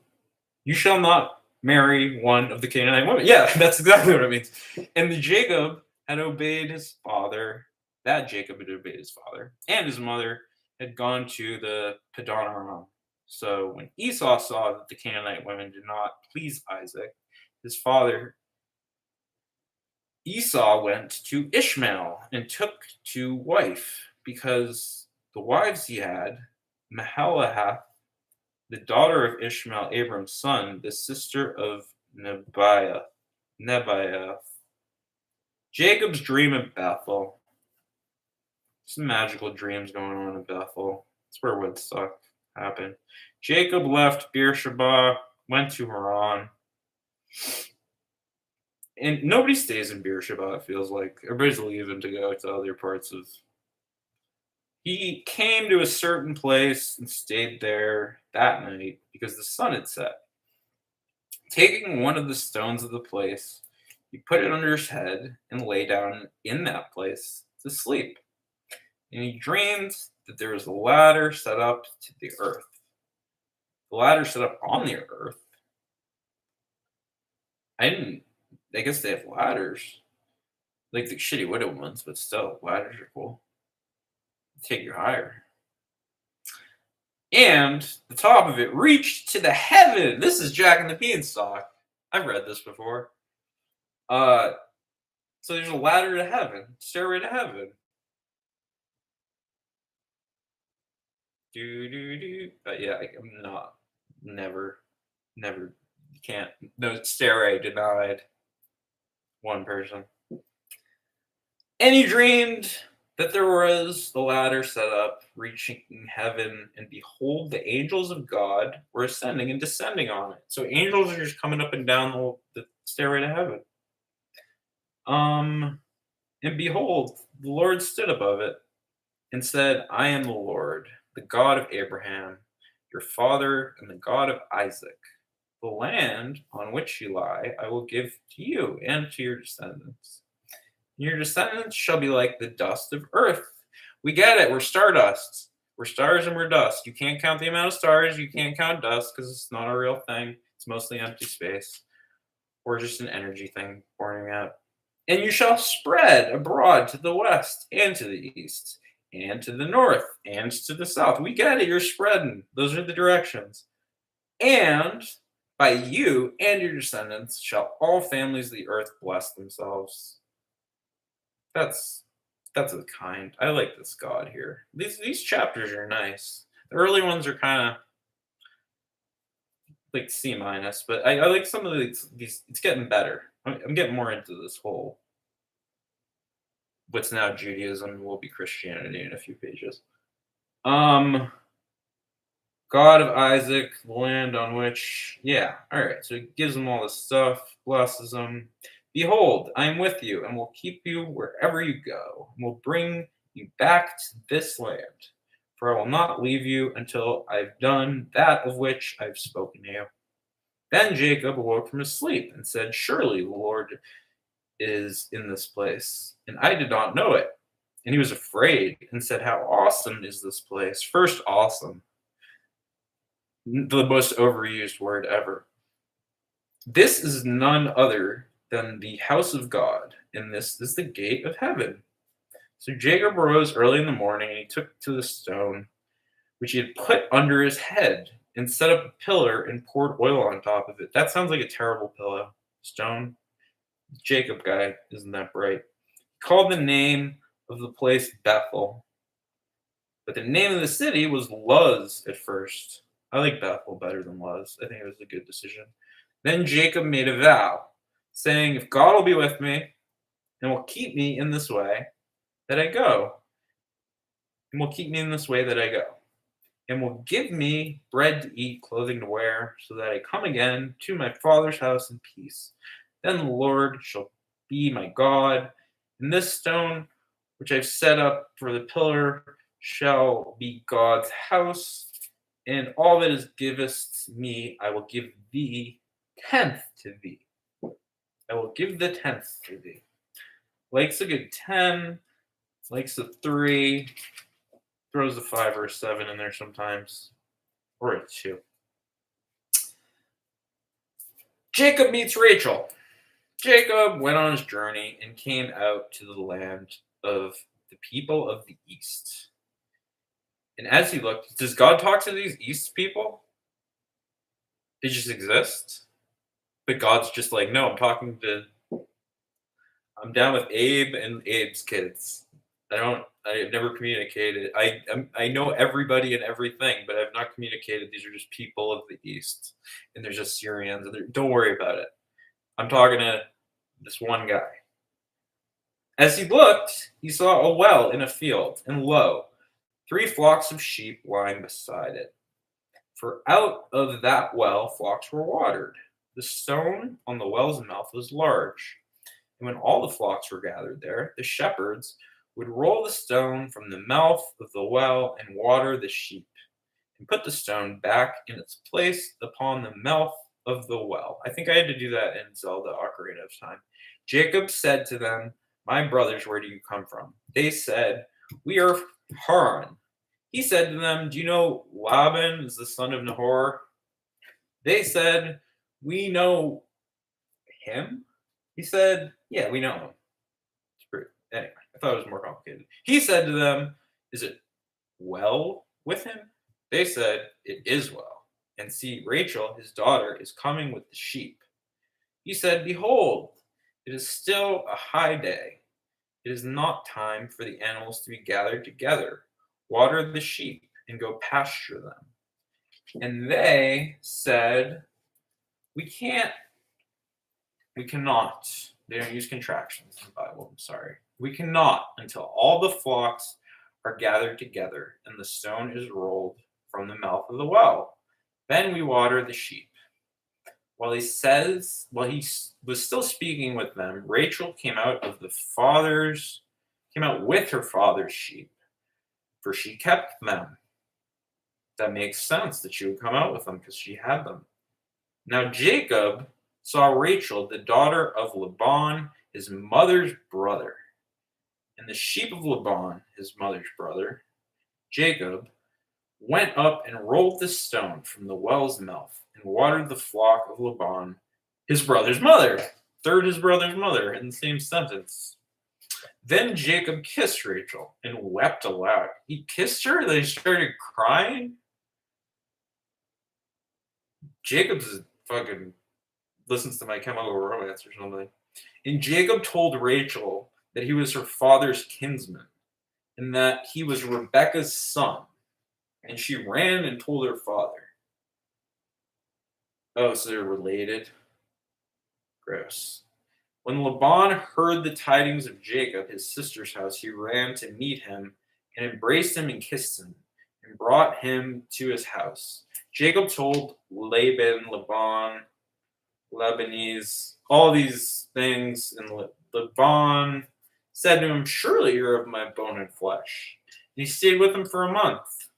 You shall not marry one of the Canaanite women. Yeah, that's exactly what it means. And Jacob had obeyed his father. That Jacob had obeyed his father, and his mother had gone to the Padanaram. So when Esau saw that the Canaanite women did not please Isaac, his father, Esau went to Ishmael and took to wife, because the wives he had, Mahalath, the daughter of Ishmael, Abram's son, the sister of Nebaioth. Jacob's dream of Bethel. Some magical dreams going on in Bethel. That's where Woodstock happened. Jacob left Beersheba, went to Haran. And nobody stays in Beersheba, it feels like. Everybody's leaving to go to other parts of. He came to a certain place and stayed there that night because the sun had set. Taking one of the stones of the place, he put it under his head and lay down in that place to sleep. And he dreamed that there was a ladder set up to the earth. The ladder set up on the earth. I guess they have ladders. Like the shitty widow ones, but still, ladders are cool. Take you higher. And the top of it reached to the heaven. This is Jack and the Beanstalk. I've read this before. Uh, so there's a ladder to heaven, stairway to heaven. Do do do. But yeah, I'm not. Never, never. Can't. No stairway denied. One person. And he dreamed that there was the ladder set up, reaching heaven, and behold, the angels of God were ascending and descending on it. So angels are just coming up and down the stairway to heaven. And behold, the Lord stood above it and said, I am the Lord, the God of Abraham, your father, and the God of Isaac. The land on which you lie, I will give to you and to your descendants. Your descendants shall be like the dust of earth. We get it. We're stardust. We're stars and we're dust. You can't count the amount of stars. You can't count dust because it's not a real thing. It's mostly empty space or just an energy thing pouring out. And you shall spread abroad to the west and to the east and to the north and to the south. We get it. You're spreading. Those are the directions. And by you and your descendants shall all families of the earth bless themselves. That's a kind. I like this God here. These chapters are nice. The early ones are kind of like C minus, but I like some of these. It's getting better. I'm getting more into this whole what's now Judaism will be Christianity in a few pages. God of Isaac, the land on which, yeah, all right. So he gives them all this stuff, blesses them. Behold, I am with you, and will keep you wherever you go, and will bring you back to this land. For I will not leave you until I've done that of which I've spoken to you. Then Jacob awoke from his sleep and said, surely the Lord is in this place, and I did not know it. And he was afraid and said, how awesome is this place? First, awesome. The most overused word ever. This is none other than the house of God, and this is the gate of heaven. So Jacob arose early in the morning, and he took to the stone, which he had put under his head, and set up a pillar and poured oil on top of it. That sounds like a terrible pillow. Stone. Jacob guy isn't that bright. He called the name of the place Bethel. But the name of the city was Luz at first. I like Bethel better than Luz. I think it was a good decision. Then Jacob made a vow, saying, if God will be with me and will keep me in this way that I go, and will keep me in this way that I go, and will give me bread to eat, clothing to wear, so that I come again to my father's house in peace. Then the Lord shall be my God, and this stone which I've set up for the pillar shall be God's house, and all that is givest me I will give thee tenth to thee. I will give the tenth to thee. Likes a good 10, likes a 3, throws a 5 or a 7 in there sometimes, or a 2. Jacob meets Rachel. Jacob went on his journey and came out to the land of the people of the East. And as he looked, does God talk to these East people? They just exist? But God's just like, no, I'm down with Abe and Abe's kids. I've never communicated. I know everybody and everything, but I've not communicated. These are just people of the East. And there's just Syrians. Don't worry about it. I'm talking to this one guy. As he looked, he saw a well in a field, and lo, 3 flocks of sheep lying beside it. For out of that well flocks were watered. The stone on the well's mouth was large. And when all the flocks were gathered there, the shepherds would roll the stone from the mouth of the well and water the sheep, and put the stone back in its place upon the mouth of the well. I think I had to do that in Zelda Ocarina of Time. Jacob said to them, my brothers, where do you come from? They said, we are Haran. He said to them, do you know Laban is the son of Nahor? They said, we know him. He said, yeah, we know him. Anyway, I thought it was more complicated. He said to them, is it well with him? They said, "It is well. And see, Rachel, his daughter, is coming with the sheep." He said, "Behold, it is still a high day. It is not time for the animals to be gathered together. Water the sheep and go pasture them." And they said, "We can't, we cannot." They don't use contractions in the Bible, I'm sorry. "We cannot until all the flocks are gathered together and the stone is rolled from the mouth of the well. Then we water the sheep." While he was still speaking with them, Rachel came out with her father's sheep, for she kept them. That makes sense that she would come out with them because she had them. Now Jacob saw Rachel, the daughter of Laban, his mother's brother, and the sheep of Laban, his mother's brother. Jacob went up and rolled the stone from the well's mouth and watered the flock of Laban, his brother's mother. Third, his brother's mother in the same sentence. Then Jacob kissed Rachel and wept aloud. He kissed her, then he started crying. Jacob's fucking listens to My Chemical Romance or something. And Jacob told Rachel that he was her father's kinsman and that he was Rebekah's son. And she ran and told her father. Oh, so they're related? Gross. When Laban heard the tidings of Jacob, his sister's house, he ran to meet him and embraced him and kissed him and brought him to his house. Jacob told Labanese, all these things, and Laban said to him, "Surely you're of my bone and flesh." And he stayed with him for a month.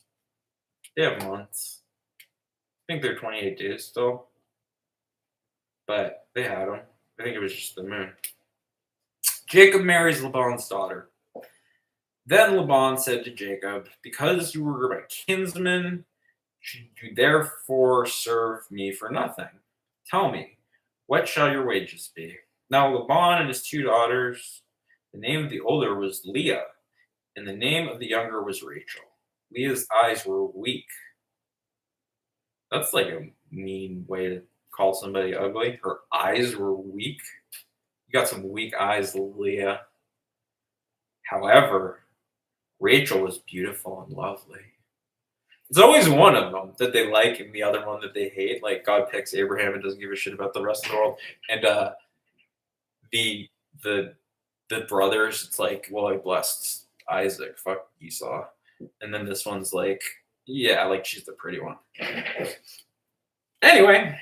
They have months. I think they're 28 days still. But they had him. I think it was just the moon. Jacob marries Laban's daughter. Then Laban said to Jacob, "Because you were my kinsman, should you therefore serve me for nothing? Tell me, what shall your wages be?" Now Laban and his two daughters, the name of the older was Leah, and the name of the younger was Rachel. Leah's eyes were weak. That's like a mean way to call somebody ugly. Her eyes were weak. You got some weak eyes, Leah. However, Rachel was beautiful and lovely. There's always one of them that they like and the other one that they hate. Like God picks Abraham and doesn't give a shit about the rest of the world. And the brothers, it's like, well, I blessed Isaac, fuck Esau. And then this one's like, yeah, like she's the pretty one. Anyway,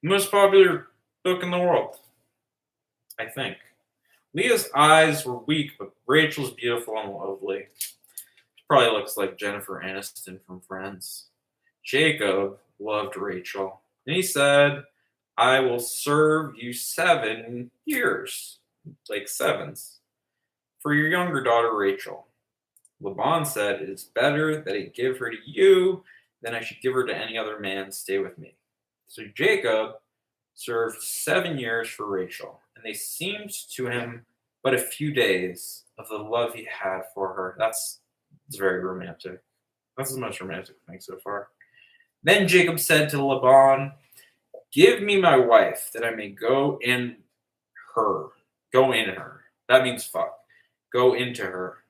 most popular book in the world, I think. Leah's eyes were weak, but Rachel's beautiful and lovely. She probably looks like Jennifer Aniston from Friends. Jacob loved Rachel, and he said, "I will serve you 7 years," like sevens, "for your younger daughter Rachel." Laban said, "It is better that I give her to you than I should give her to any other man. Stay with me." So Jacob served 7 years for Rachel, and they seemed to him but a few days of the love he had for her. It's very romantic. That's the most romantic thing so far. Then Jacob said to Laban, "Give me my wife, that I may go in her. Go in her." That means fuck. Go into her,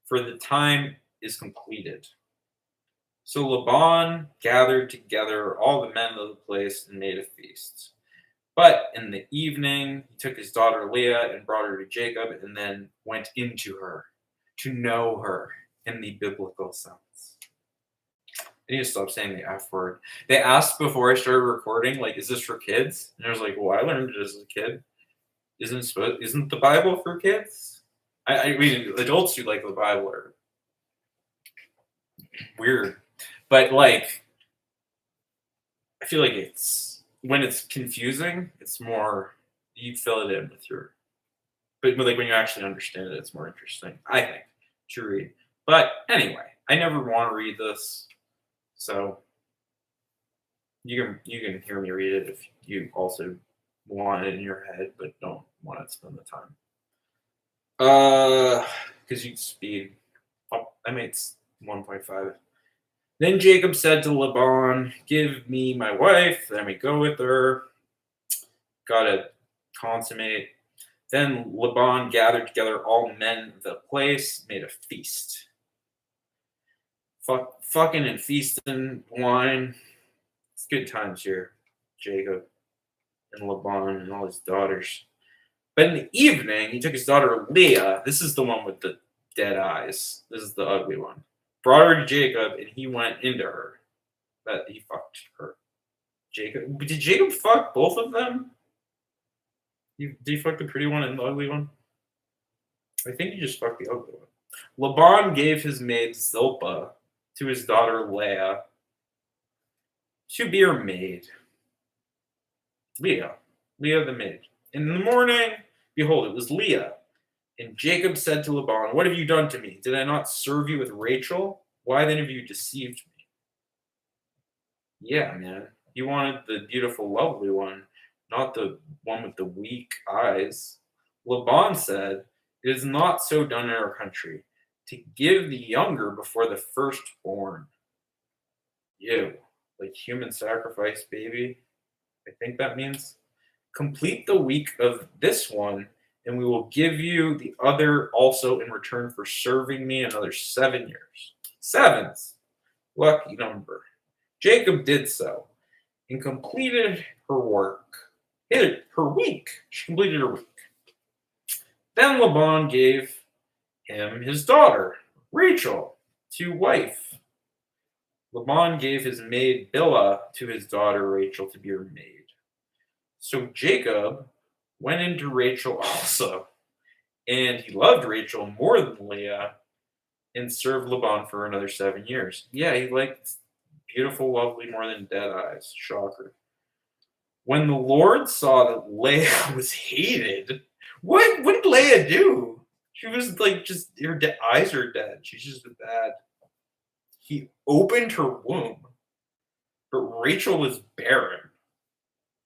for the time is completed. So Laban gathered together all the men of the place and made a feast. But in the evening, he took his daughter Leah and brought her to Jacob and then went into her to know her in the biblical sense. I need to stop saying the F word. They asked before I started recording, like, is this for kids? And I was like, well, I learned it as a kid. Isn't the Bible for kids? I mean, adults who like the Bible are weird. But, like, I feel like when it's confusing, it's more, you fill it in with your, but like when you actually understand it, it's more interesting, I think, to read. But anyway, I never want to read this, so you can hear me read it if you also want it in your head, but don't want to spend the time. Because you speed. Oh, I made 1.5. Then Jacob said to Laban, "Give me my wife." Then we go with her. Gotta consummate. Then Laban gathered together all men of the place, made a feast. Fucking and feasting, wine. It's good times here, Jacob and Laban and all his daughters. But in the evening, he took his daughter Leah. This is the one with the dead eyes. This is the ugly one. Brought her to Jacob, and he went into her. But he fucked her. Jacob. Did Jacob fuck both of them? Did he fuck the pretty one and the ugly one? I think he just fucked the ugly one. Laban gave his maid Zilpah to his daughter Leah to be her maid. Leah the maid. In the morning, behold, it was Leah. And Jacob said to Laban, "What have you done to me? Did I not serve you with Rachel? Why then have you deceived me?" Yeah, man. You wanted the beautiful, lovely one, not the one with the weak eyes. Laban said, "It is not so done in our country, to give the younger before the firstborn." Ew. Like human sacrifice, baby. I think that means. Complete the week of this one, and we will give you the other also in return for serving me another 7 years. Sevens. Lucky number. Jacob did so and completed her work. Her week. She completed her week. Then Laban gave him his daughter, Rachel, to wife. Laban gave his maid Bilhah to his daughter Rachel to be her maid. So Jacob went into Rachel also, and he loved Rachel more than Leah, and served Laban for another 7 years. Yeah, he liked beautiful, lovely more than dead eyes. Shocker. When the Lord saw that Leah was hated, what did Leah do? She was like just her eyes are dead. She's just bad. He opened her womb, but Rachel was barren.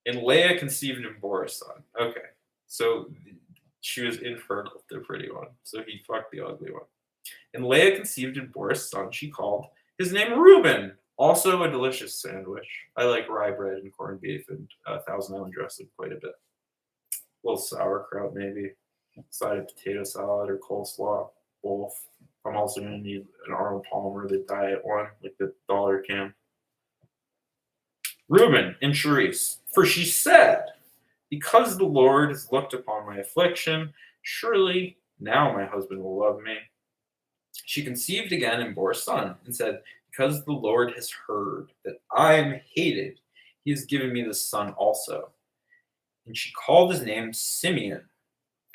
And Leah conceived and bore a son. Okay. So she was infertile, the pretty one. So he fucked the ugly one. And Leah conceived and bore a son. She called his name Reuben. Also a delicious sandwich. I like rye bread and corned beef and Thousand Island dressing quite a bit. A little sauerkraut maybe. Side of potato salad or coleslaw. Both. I'm also going to need an Arnold Palmer, the diet one, like the dollar can. Reuben and Charisse, for she said, "Because the Lord has looked upon my affliction, surely now my husband will love me." She conceived again and bore a son, and said, "Because the Lord has heard that I am hated, he has given me this son also." And she called his name Simeon.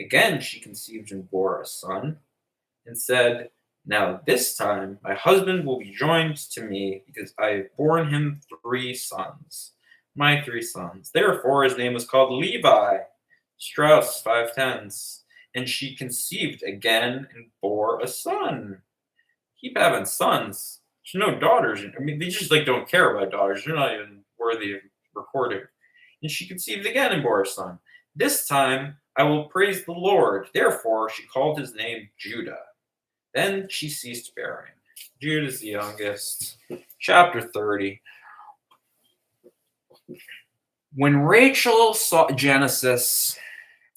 Again she conceived and bore a son, and said, "Now this time my husband will be joined to me, because I have borne him 3 sons, my 3 sons. Therefore his name was called Levi." Strauss, 5/10. And she conceived again and bore a son. Keep having sons. There's no daughters. I mean, they just like don't care about daughters. They're not even worthy of recording. And she conceived again and bore a son. This time I will praise the Lord. Therefore she called his name Judah. Then she ceased bearing. Judah's the youngest. Chapter 30. When Rachel saw Genesis,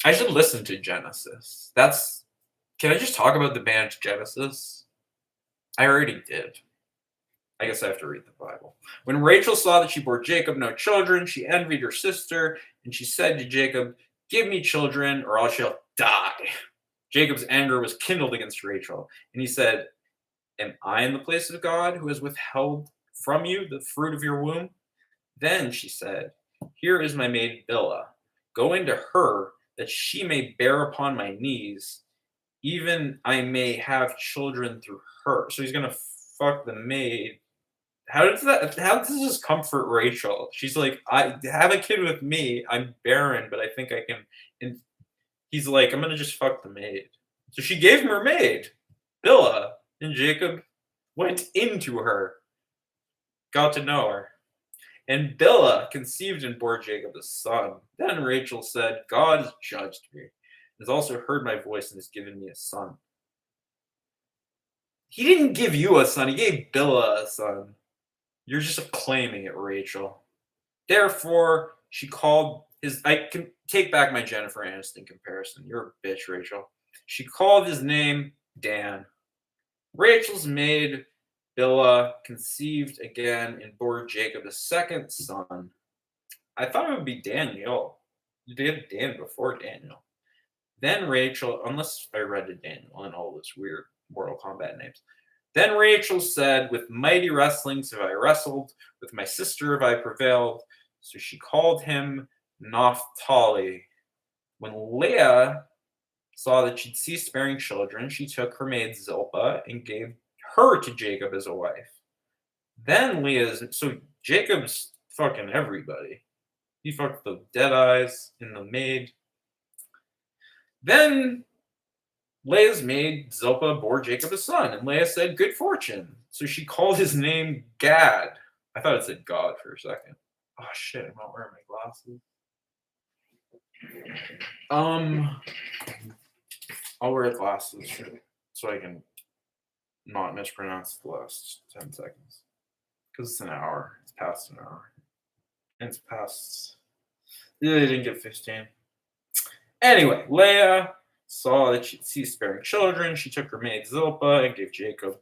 I should listen to Genesis. Can I just talk about the band Genesis? I already did. I guess I have to read the Bible. When Rachel saw that she bore Jacob no children, she envied her sister, and she said to Jacob, "Give me children, or I shall die." Jacob's anger was kindled against Rachel, and he said, "Am I in the place of God, who has withheld from you the fruit of your womb?" Then she said, "Here is my maid Bilhah. Go into her, that she may bear upon my knees, even I may have children through her." So he's gonna fuck the maid. How does this comfort Rachel? She's like, "I have a kid with me. I'm barren, but I think I can." And he's like, "I'm gonna just fuck the maid." So she gave him her maid, Bilhah, and Jacob went into her, got to know her. And Bilhah conceived and bore Jacob a son. Then Rachel said, "God has judged me, and has also heard my voice, and has given me a son." He didn't give you a son, he gave Bilhah a son. You're just claiming it, Rachel. Therefore, she called his. I can take back my Jennifer Aniston comparison. You're a bitch, Rachel. She called his name Dan. Rachel's maid, Bilhah, conceived again and bore Jacob a second son. I thought it would be Daniel. You did Dan before Daniel. Then Rachel, unless I read to Daniel and all this weird Mortal Kombat names. Then Rachel said, with mighty wrestlings have I wrestled, with my sister have I prevailed. So she called him Naphtali. When Leah saw that she'd ceased bearing children, she took her maid Zilpah and gave her to Jacob as a wife. Then so Jacob's fucking everybody. He fucked the dead eyes and the maid. Then Leah's maid Zilpah bore Jacob a son, and Leah said, good fortune. So she called his name Gad. I thought it said God for a second. Oh shit, I'm not wearing my glasses. I'll wear glasses so I can not mispronounce the last 10 seconds. Because it's an hour. It's past an hour. And it's past. They didn't get 15. Anyway, Leah saw that she'd ceased bearing children. She took her maid Zilpah and gave Jacob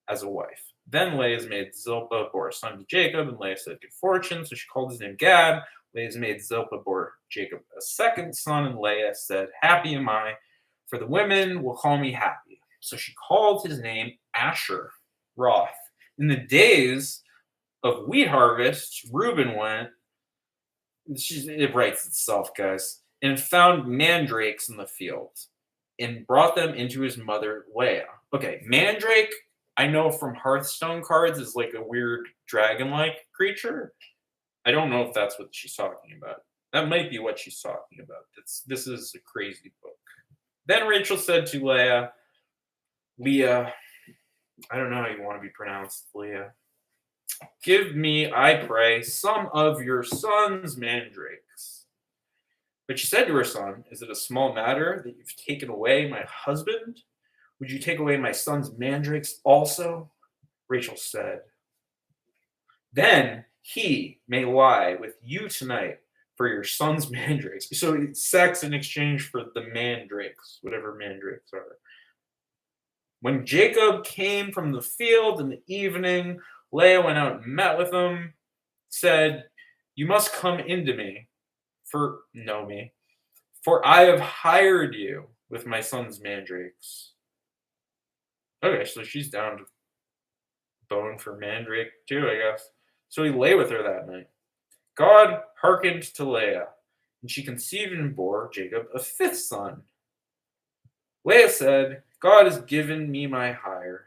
as a wife. Then Leah's maid Zilpah bore a son to Jacob, and Leah said, good fortune. So she called his name Gad. Leah's maid Zilpah bore Jacob a second son, and Leah said, happy am I, for the women will call me happy. So she called his name Asher, Roth. In the days of wheat harvest, Reuben went, it writes itself, guys, and found mandrakes in the field and brought them into his mother Leah. Okay, mandrake, I know from Hearthstone cards, is like a weird dragon-like creature. I don't know if that's what she's talking about. That might be what she's talking about. This is a crazy book. Then Rachel said to Leah, I don't know how you want to be pronounced, Leah. Give me, I pray, some of your son's mandrakes. But she said to her son, is it a small matter that you've taken away my husband? Would you take away my son's mandrakes also? Rachel said, then he may lie with you tonight for your son's mandrakes. So it's sex in exchange for the mandrakes, whatever mandrakes are. When Jacob came from the field in the evening, Leah went out and met with him, said, you must come into me, for I have hired you with my son's mandrakes. Okay, so she's down to bone for mandrake too, I guess. So he lay with her that night. God hearkened to Leah, and she conceived and bore Jacob a fifth son. Leah said, God has given me my hire.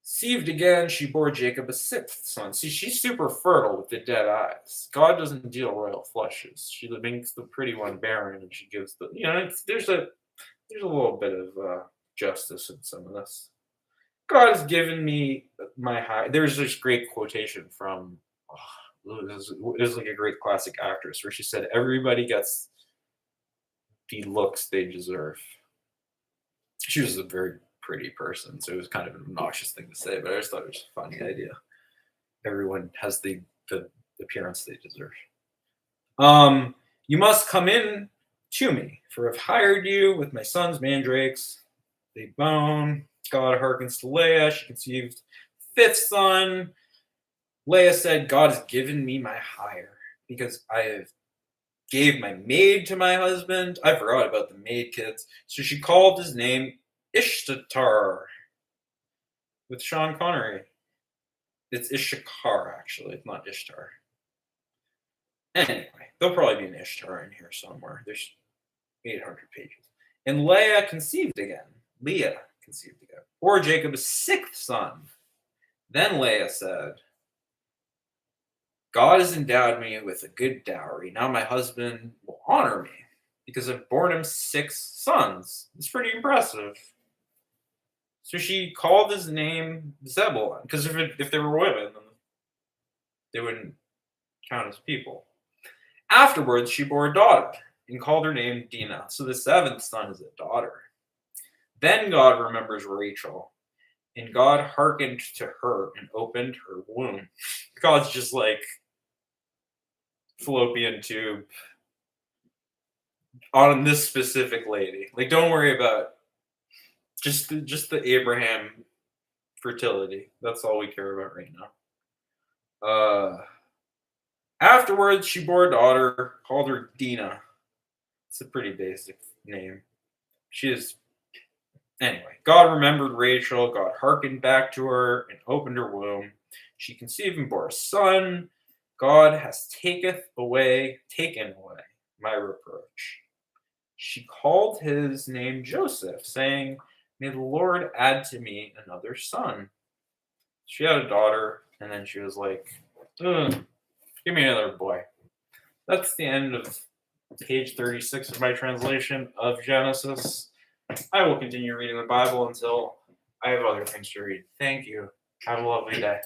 Conceived again, she bore Jacob a sixth son. See, she's super fertile with the dead eyes. God doesn't deal royal flushes. She makes the pretty one barren, and she gives the, there's a little bit of justice in some of this. God has given me my hire. There's this great quotation from, this is like a great classic actress, where she said, everybody gets the looks they deserve. She was a very pretty person, so it was kind of an obnoxious thing to say, but I just thought it was a funny idea. Everyone has the appearance they deserve. You must come in to me, for I've hired you with my son's mandrakes. They bone. God hearkens to Leah. She conceived fifth son. Leah said, God has given me my hire, because I have gave my maid to my husband. I forgot about the maid kids. So she called his name Ishtar with Sean Connery. It's Ishakar, actually. It's not Ishtar. Anyway, there'll probably be an Ishtar in here somewhere. There's 800 pages. And Leah conceived again. Or Jacob a sixth son. Then Leah said, God has endowed me with a good dowry. Now my husband will honor me, because I've borne him 6 sons. It's pretty impressive. So she called his name Zebulun, because if they were women, then they wouldn't count as people. Afterwards, she bore a daughter and called her name Dinah. So the 7th son is a daughter. Then God remembers Rachel, And God hearkened to her and opened her womb. God's just like fallopian tube on this specific lady. Like, don't worry about just the Abraham fertility. That's all we care about right now. Afterwards, she bore a daughter, called her Dinah. It's a pretty basic name. She is. Anyway, God remembered Rachel. God hearkened back to her and opened her womb. She conceived and bore a son. God has taken away my reproach. She called his name Joseph, saying, "May the Lord add to me another son." She had a daughter, and then she was like, "Ugh, give me another boy." That's the end of page 36 of my translation of Genesis. I will continue reading the Bible until I have other things to read. Thank you. Have a lovely day.